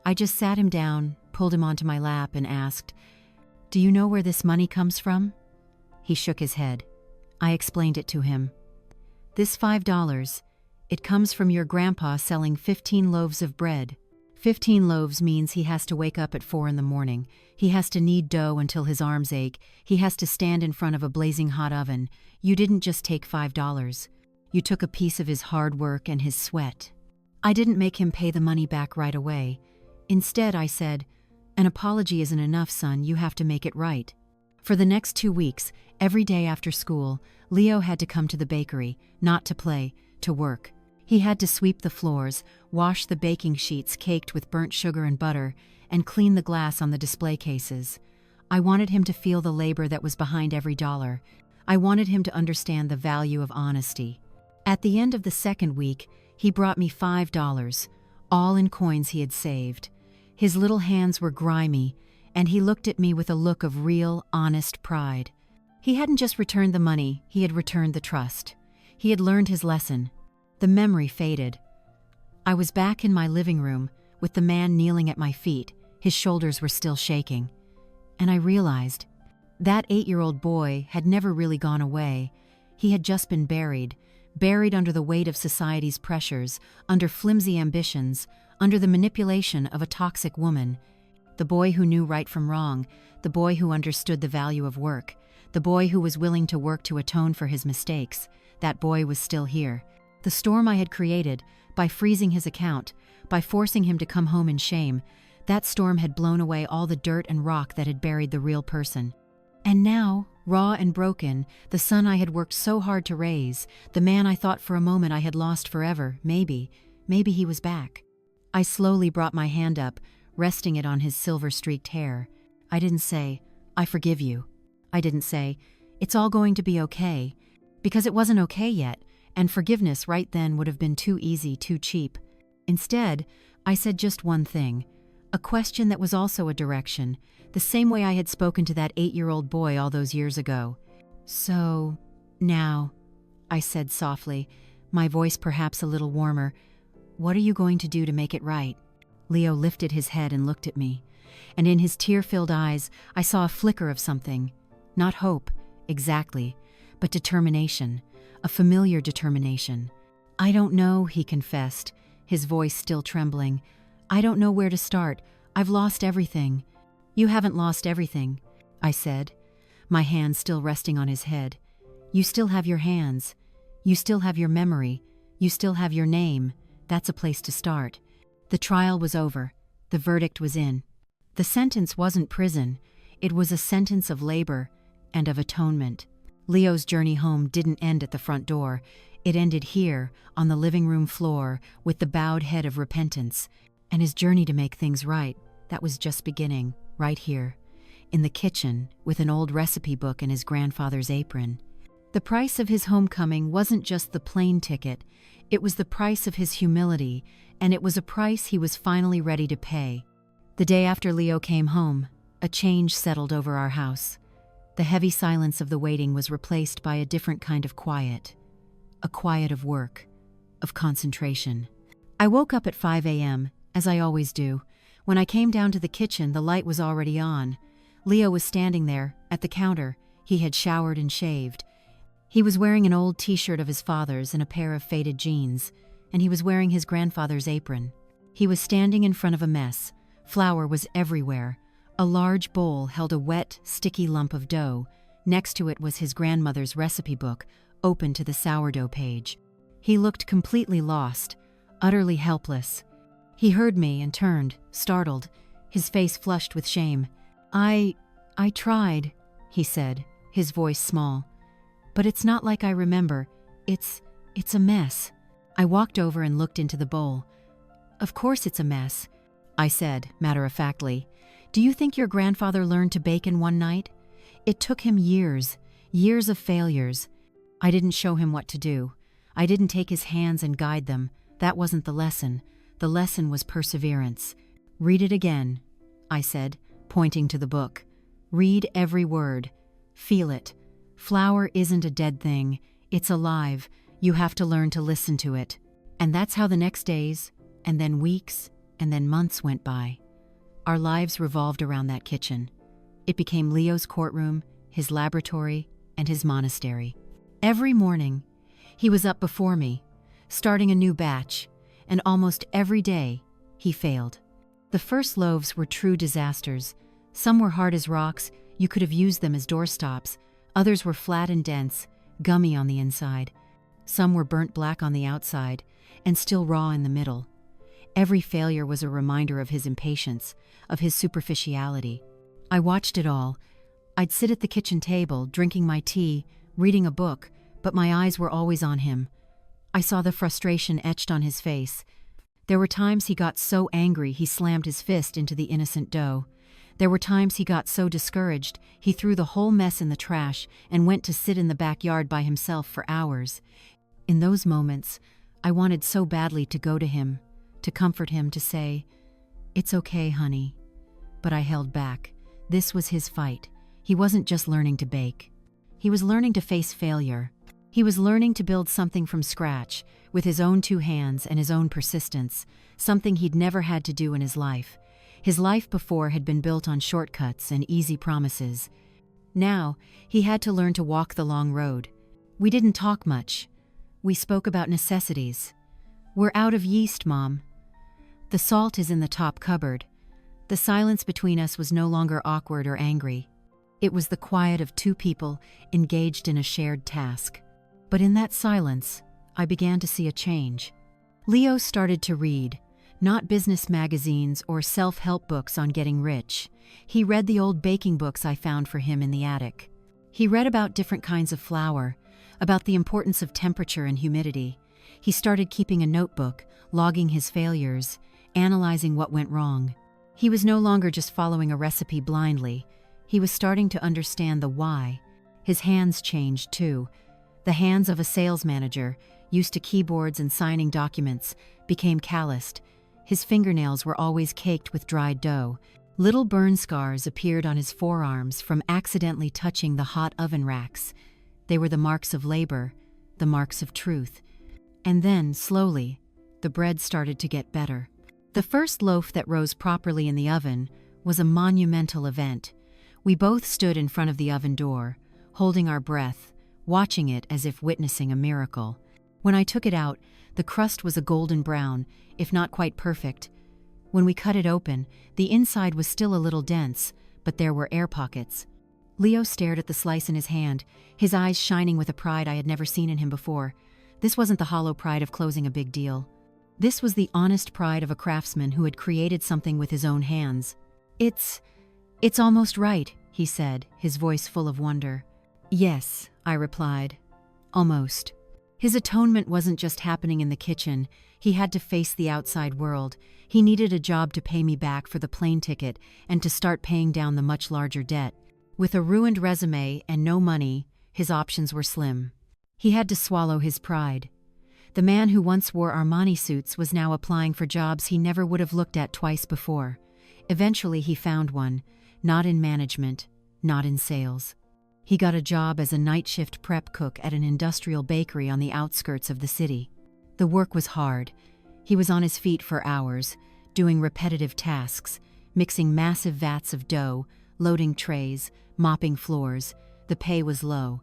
I just sat him down, pulled him onto my lap, and asked, "Do you know where this money comes from?" He shook his head. I explained it to him. "This $5, it comes from your grandpa selling 15 loaves of bread. 15 loaves means he has to wake up at 4 in the morning. He has to knead dough until his arms ache. He has to stand in front of a blazing hot oven. You didn't just take $5. You took a piece of his hard work and his sweat." I didn't make him pay the money back right away. Instead, I said, "An apology isn't enough, son. You have to make it right." For the next 2 weeks, every day after school, Leo had to come to the bakery, not to play, to work. He had to sweep the floors, wash the baking sheets caked with burnt sugar and butter, and clean the glass on the display cases. I wanted him to feel the labor that was behind every dollar. I wanted him to understand the value of honesty. At the end of the second week, he brought me $5, all in coins he had saved. His little hands were grimy, and he looked at me with a look of real, honest pride. He hadn't just returned the money, he had returned the trust. He had learned his lesson. The memory faded. I was back in my living room, with the man kneeling at my feet. His shoulders were still shaking. And I realized that 8-year-old boy had never really gone away. He had just been buried under the weight of society's pressures, under flimsy ambitions, under the manipulation of a toxic woman. The boy who knew right from wrong, the boy who understood the value of work, the boy who was willing to work to atone for his mistakes, that boy was still here. The storm I had created, by freezing his account, by forcing him to come home in shame, that storm had blown away all the dirt and rock that had buried the real person. And now, raw and broken, the son I had worked so hard to raise, the man I thought for a moment I had lost forever, maybe he was back. I slowly brought my hand up, resting it on his silver-streaked hair. I didn't say, "I forgive you." I didn't say, "It's all going to be okay," because it wasn't okay yet, and forgiveness right then would have been too easy, too cheap. Instead, I said just one thing, a question that was also a direction, the same way I had spoken to that 8-year-old boy all those years ago. "So, now," I said softly, my voice perhaps a little warmer, "what are you going to do to make it right?" Leo lifted his head and looked at me, and in his tear-filled eyes I saw a flicker of something. Not hope, exactly, but determination, a familiar determination. "I don't know," he confessed, his voice still trembling. "I don't know where to start. I've lost everything." "You haven't lost everything," I said, my hand still resting on his head. "You still have your hands. You still have your memory. You still have your name. That's a place to start." The trial was over. The verdict was in. The sentence wasn't prison. It was a sentence of labor and of atonement. Leo's journey home didn't end at the front door. It ended here, on the living room floor, with the bowed head of repentance. And his journey to make things right, that was just beginning, right here, in the kitchen, with an old recipe book and his grandfather's apron. The price of his homecoming wasn't just the plane ticket, it was the price of his humility, and it was a price he was finally ready to pay. The day after Leo came home, a change settled over our house. The heavy silence of the waiting was replaced by a different kind of quiet. A quiet of work, of concentration. I woke up at 5 a.m., as I always do. When I came down to the kitchen, the light was already on. Leo was standing there, at the counter. He had showered and shaved. He was wearing an old t-shirt of his father's and a pair of faded jeans, and he was wearing his grandfather's apron. He was standing in front of a mess. Flour was everywhere. A large bowl held a wet, sticky lump of dough. Next to it was his grandmother's recipe book, open to the sourdough page. He looked completely lost, utterly helpless. He heard me and turned, startled, his face flushed with shame. I tried," he said, his voice small. "But it's not like I remember. It's a mess." I walked over and looked into the bowl. "Of course it's a mess," I said, matter-of-factly. "Do you think your grandfather learned to bake in one night? It took him years of failures. I didn't show him what to do. I didn't take his hands and guide them. That wasn't the lesson. The lesson was perseverance. Read it again," I said, pointing to the book. "Read every word. Feel it. Flour isn't a dead thing. It's alive. You have to learn to listen to it." And that's how the next days, and then weeks, and then months went by. Our lives revolved around that kitchen. It became Leo's courtroom, his laboratory, and his monastery. Every morning, he was up before me, starting a new batch, and almost every day, he failed. The first loaves were true disasters. Some were hard as rocks, you could have used them as doorstops. Others were flat and dense, gummy on the inside. Some were burnt black on the outside, and still raw in the middle. Every failure was a reminder of his impatience, of his superficiality. I watched it all. I'd sit at the kitchen table, drinking my tea, reading a book, but my eyes were always on him. I saw the frustration etched on his face. There were times he got so angry he slammed his fist into the innocent dough. There were times he got so discouraged he threw the whole mess in the trash and went to sit in the backyard by himself for hours. In those moments, I wanted so badly to go to him, to comfort him, to say, "It's okay, honey." But I held back. This was his fight. He wasn't just learning to bake. He was learning to face failure. He was learning to build something from scratch, with his own two hands and his own persistence, something he'd never had to do in his life. His life before had been built on shortcuts and easy promises. Now, he had to learn to walk the long road. We didn't talk much. We spoke about necessities. "We're out of yeast, Mom. The salt is in the top cupboard." The silence between us was no longer awkward or angry. It was the quiet of two people engaged in a shared task. But in that silence, I began to see a change. Leo started to read, not business magazines or self-help books on getting rich. He read the old baking books I found for him in the attic. He read about different kinds of flour, about the importance of temperature and humidity. He started keeping a notebook, logging his failures, analyzing what went wrong. He was no longer just following a recipe blindly. He was starting to understand the why. His hands changed too. The hands of a sales manager, used to keyboards and signing documents, became calloused. His fingernails were always caked with dried dough. Little burn scars appeared on his forearms from accidentally touching the hot oven racks. They were the marks of labor, the marks of truth. And then, slowly, the bread started to get better. The first loaf that rose properly in the oven was a monumental event. We both stood in front of the oven door, holding our breath, watching it as if witnessing a miracle. When I took it out, the crust was a golden brown, if not quite perfect. When we cut it open, the inside was still a little dense, but there were air pockets. Leo stared at the slice in his hand, his eyes shining with a pride I had never seen in him before. This wasn't the hollow pride of closing a big deal. This was the honest pride of a craftsman who had created something with his own hands. It's almost right," he said, his voice full of wonder. "Yes," I replied. "Almost." His atonement wasn't just happening in the kitchen. He had to face the outside world. He needed a job to pay me back for the plane ticket and to start paying down the much larger debt. With a ruined resume and no money, his options were slim. He had to swallow his pride. The man who once wore Armani suits was now applying for jobs he never would have looked at twice before. Eventually he found one, not in management, not in sales. He got a job as a night shift prep cook at an industrial bakery on the outskirts of the city. The work was hard. He was on his feet for hours, doing repetitive tasks, mixing massive vats of dough, loading trays, mopping floors. The pay was low.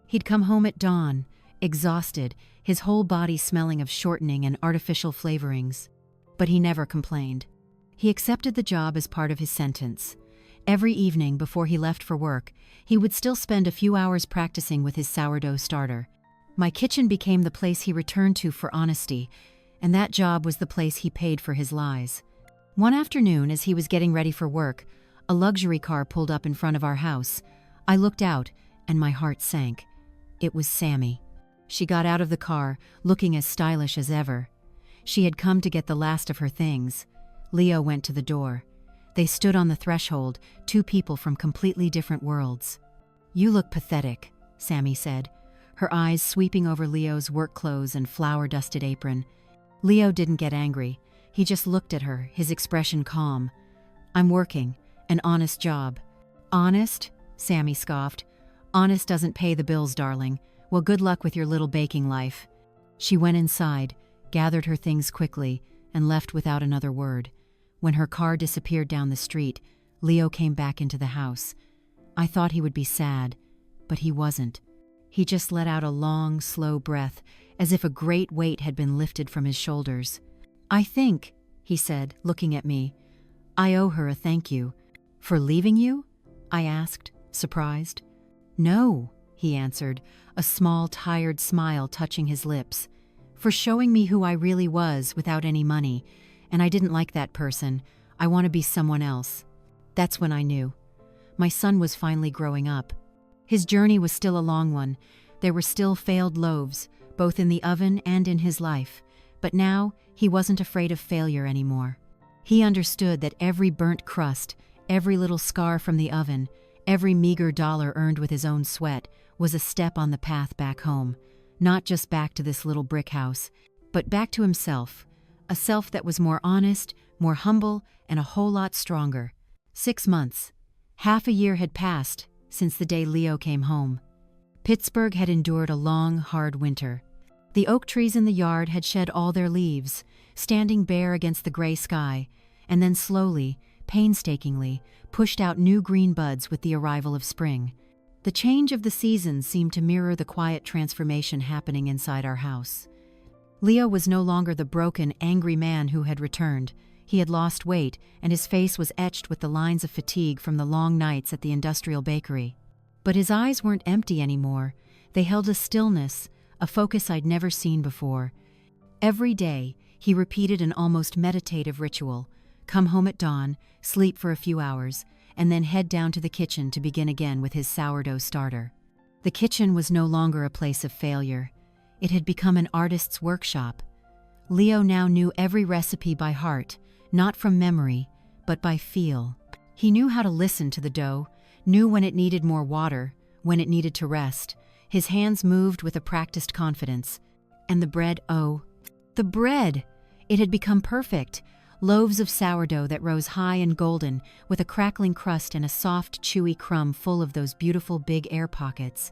He'd come home at dawn, exhausted, his whole body smelling of shortening and artificial flavorings. But he never complained. He accepted the job as part of his sentence. Every evening before he left for work, he would still spend a few hours practicing with his sourdough starter. My kitchen became the place he returned to for honesty, and that job was the place he paid for his lies. One afternoon, as he was getting ready for work, a luxury car pulled up in front of our house. I looked out, and my heart sank. It was Sammy. She got out of the car, looking as stylish as ever. She had come to get the last of her things. Leo went to the door. They stood on the threshold, two people from completely different worlds. "You look pathetic," Sammy said, her eyes sweeping over Leo's work clothes and flour-dusted apron. Leo didn't get angry. He just looked at her, his expression calm. "I'm working. An honest job." "Honest?" Sammy scoffed. "Honest doesn't pay the bills, darling. Well, good luck with your little baking life." She went inside, gathered her things quickly, and left without another word. When her car disappeared down the street, Leo came back into the house. I thought he would be sad, but he wasn't. He just let out a long, slow breath, as if a great weight had been lifted from his shoulders. "I think," he said, looking at me, "I owe her a thank you." "For leaving you?" I asked, surprised. "No," he answered, a small, tired smile touching his lips. "For showing me who I really was without any money, and I didn't like that person. I want to be someone else." That's when I knew. My son was finally growing up. His journey was still a long one. There were still failed loaves, both in the oven and in his life. But now, he wasn't afraid of failure anymore. He understood that every burnt crust, every little scar from the oven, every meager dollar earned with his own sweat was a step on the path back home. Not just back to this little brick house, but back to himself. A self that was more honest, more humble, and a whole lot stronger. 6 months. Half a year had passed since the day Leo came home. Pittsburgh had endured a long, hard winter. The oak trees in the yard had shed all their leaves, standing bare against the gray sky, and then slowly, painstakingly, pushed out new green buds with the arrival of spring. The change of the seasons seemed to mirror the quiet transformation happening inside our house. Leo was no longer the broken, angry man who had returned. He had lost weight, and his face was etched with the lines of fatigue from the long nights at the industrial bakery. But his eyes weren't empty anymore. They held a stillness, a focus I'd never seen before. Every day, he repeated an almost meditative ritual: come home at dawn, sleep for a few hours, and then head down to the kitchen to begin again with his sourdough starter. The kitchen was no longer a place of failure. It had become an artist's workshop. Leo now knew every recipe by heart, not from memory, but by feel. He knew how to listen to the dough, knew when it needed more water, when it needed to rest. His hands moved with a practiced confidence. And the bread, oh, the bread! It had become perfect. Loaves of sourdough that rose high and golden, with a crackling crust and a soft, chewy crumb full of those beautiful big air pockets.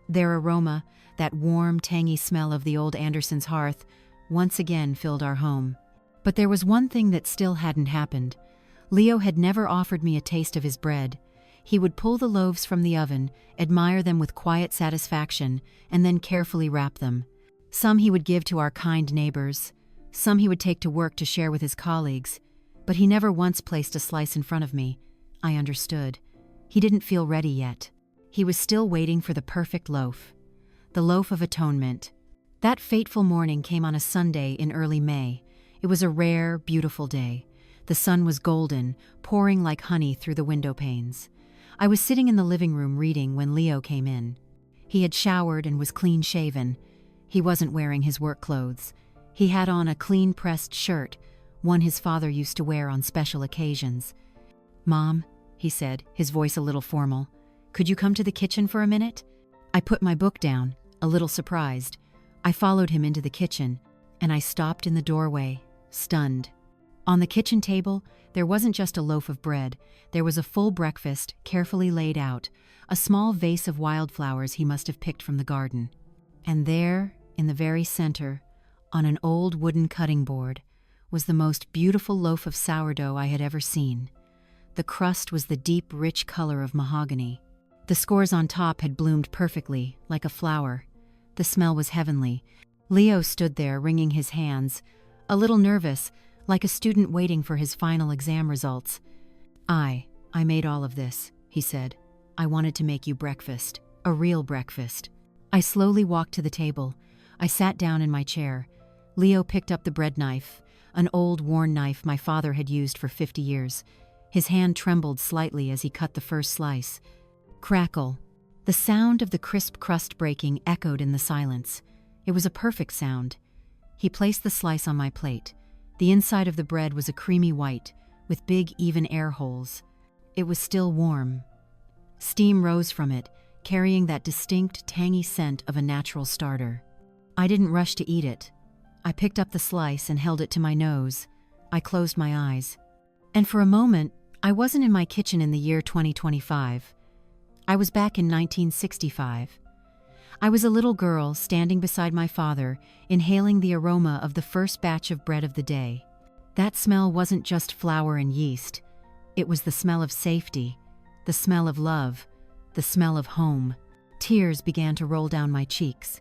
Their aroma, that warm, tangy smell of the old Anderson's hearth, once again filled our home. But there was one thing that still hadn't happened. Leo had never offered me a taste of his bread. He would pull the loaves from the oven, admire them with quiet satisfaction, and then carefully wrap them. Some he would give to our kind neighbors. Some he would take to work to share with his colleagues. But he never once placed a slice in front of me. I understood. He didn't feel ready yet. He was still waiting for the perfect loaf. The loaf of atonement. That fateful morning came on a Sunday in early May. It was a rare, beautiful day. The sun was golden, pouring like honey through the window panes. I was sitting in the living room reading when Leo came in. He had showered and was clean-shaven. He wasn't wearing his work clothes. He had on a clean-pressed shirt, one his father used to wear on special occasions. "Mom," he said, his voice a little formal, "could you come to the kitchen for a minute?" I put my book down, a little surprised. I followed him into the kitchen, and I stopped in the doorway, stunned. On the kitchen table, there wasn't just a loaf of bread. There was a full breakfast, carefully laid out, a small vase of wildflowers he must have picked from the garden. And there, in the very center, on an old wooden cutting board, was the most beautiful loaf of sourdough I had ever seen. The crust was the deep, rich color of mahogany. The scores on top had bloomed perfectly, like a flower. The smell was heavenly. Leo stood there, wringing his hands, a little nervous, like a student waiting for his final exam results. I made all of this," he said. "I wanted to make you breakfast, a real breakfast." I slowly walked to the table. I sat down in my chair. Leo picked up the bread knife, an old, worn knife my father had used for 50 years. His hand trembled slightly as he cut the first slice. Crackle. The sound of the crisp crust breaking echoed in the silence. It was a perfect sound. He placed the slice on my plate. The inside of the bread was a creamy white, with big, even air holes. It was still warm. Steam rose from it, carrying that distinct, tangy scent of a natural starter. I didn't rush to eat it. I picked up the slice and held it to my nose. I closed my eyes. And for a moment, I wasn't in my kitchen in the year 2025. I was back in 1965. I was a little girl standing beside my father, inhaling the aroma of the first batch of bread of the day. That smell wasn't just flour and yeast. It was the smell of safety, the smell of love, the smell of home. Tears began to roll down my cheeks.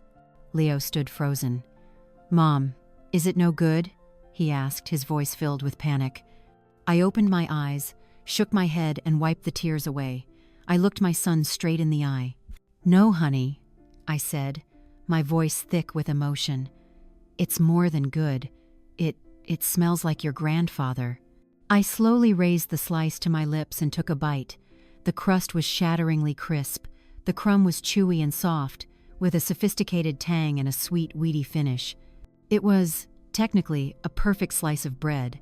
Leo stood frozen. "Mom, is it no good?" he asked, his voice filled with panic. I opened my eyes, shook my head, and wiped the tears away. I looked my son straight in the eye. "No, honey," I said, my voice thick with emotion. "It's more than good. It smells like your grandfather." I slowly raised the slice to my lips and took a bite. The crust was shatteringly crisp. The crumb was chewy and soft, with a sophisticated tang and a sweet, weedy finish. It was, technically, a perfect slice of bread,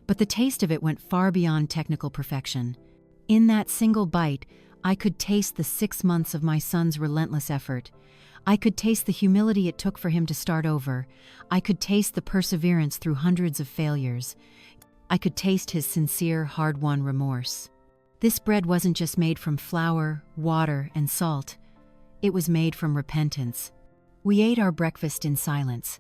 but the taste of it went far beyond technical perfection. In that single bite, I could taste the 6 months of my son's relentless effort. I could taste the humility it took for him to start over. I could taste the perseverance through hundreds of failures. I could taste his sincere, hard-won remorse. This bread wasn't just made from flour, water, and salt. It was made from repentance. We ate our breakfast in silence,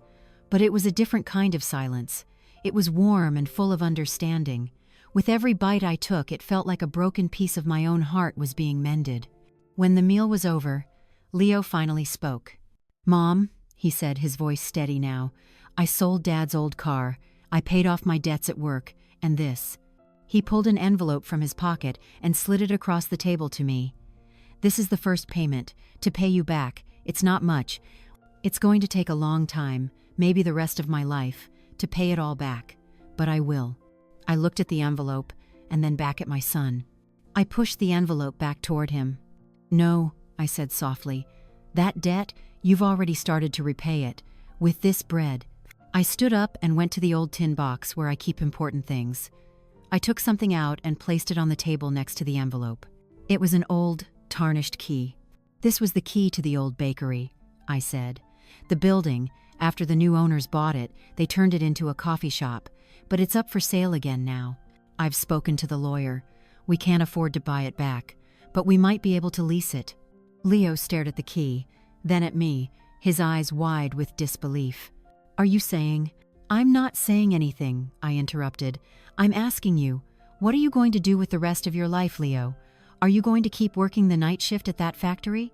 but it was a different kind of silence. It was warm and full of understanding. With every bite I took, it felt like a broken piece of my own heart was being mended. When the meal was over, Leo finally spoke. "Mom," he said, his voice steady now, "I sold Dad's old car, I paid off my debts at work, and this." He pulled an envelope from his pocket and slid it across the table to me. "This is the first payment, to pay you back. It's not much. It's going to take a long time, maybe the rest of my life, to pay it all back. But I will." I looked at the envelope, and then back at my son. I pushed the envelope back toward him. "No," I said softly. "That debt, you've already started to repay it. With this bread." I stood up and went to the old tin box where I keep important things. I took something out and placed it on the table next to the envelope. It was an old, tarnished key. "This was the key to the old bakery," I said. "The building, after the new owners bought it, they turned it into a coffee shop, but it's up for sale again now. I've spoken to the lawyer. We can't afford to buy it back, but we might be able to lease it." Leo stared at the key, then at me, his eyes wide with disbelief. "Are you saying—" "I'm not saying anything," I interrupted. "I'm asking you, what are you going to do with the rest of your life, Leo? Are you going to keep working the night shift at that factory?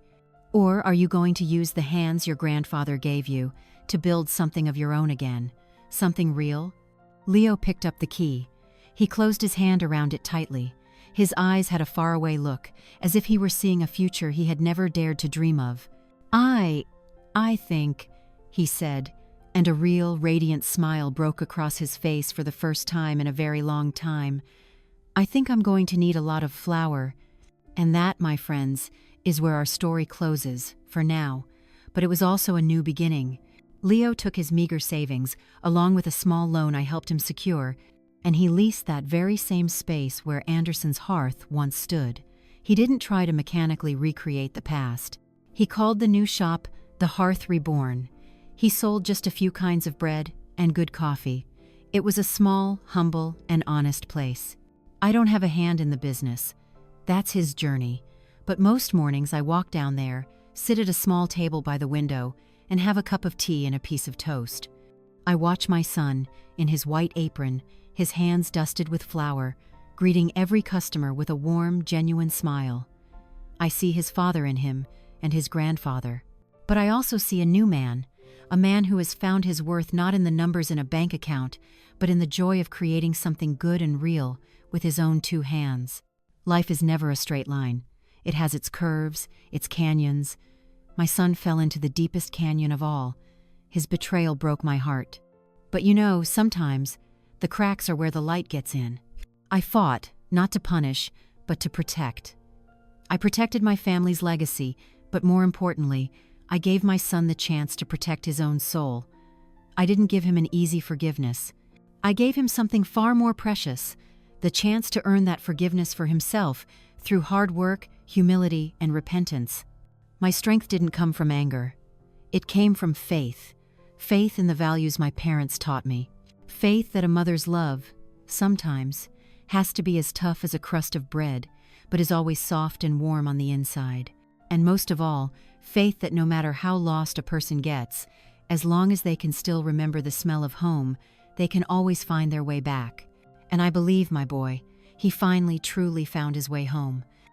Or are you going to use the hands your grandfather gave you to build something of your own again? Something real?" Leo picked up the key. He closed his hand around it tightly. His eyes had a faraway look, as if he were seeing a future he had never dared to dream of. I think," he said, and a real, radiant smile broke across his face for the first time in a very long time. "I think I'm going to need a lot of flour." And that, my friends, is where our story closes, for now. But it was also a new beginning. Leo took his meager savings, along with a small loan I helped him secure, and he leased that very same space where Anderson's hearth once stood. He didn't try to mechanically recreate the past. He called the new shop the Hearth Reborn. He sold just a few kinds of bread and good coffee. It was a small, humble, and honest place. I don't have a hand in the business. That's his journey. But most mornings I walk down there, sit at a small table by the window, and have a cup of tea and a piece of toast. I watch my son, in his white apron, his hands dusted with flour, greeting every customer with a warm, genuine smile. I see his father in him, and his grandfather. But I also see a new man, a man who has found his worth not in the numbers in a bank account, but in the joy of creating something good and real with his own two hands. Life is never a straight line. It has its curves, its canyons. My son fell into the deepest canyon of all. His betrayal broke my heart. But you know, sometimes the cracks are where the light gets in. I fought, not to punish, but to protect. I protected my family's legacy, but more importantly, I gave my son the chance to protect his own soul. I didn't give him an easy forgiveness. I gave him something far more precious, the chance to earn that forgiveness for himself through hard work, humility, and repentance. My strength didn't come from anger. It came from faith. Faith in the values my parents taught me. Faith that a mother's love, sometimes, has to be as tough as a crust of bread, but is always soft and warm on the inside. And most of all, faith that no matter how lost a person gets, as long as they can still remember the smell of home, they can always find their way back. And I believe, my boy, he finally truly found his way home.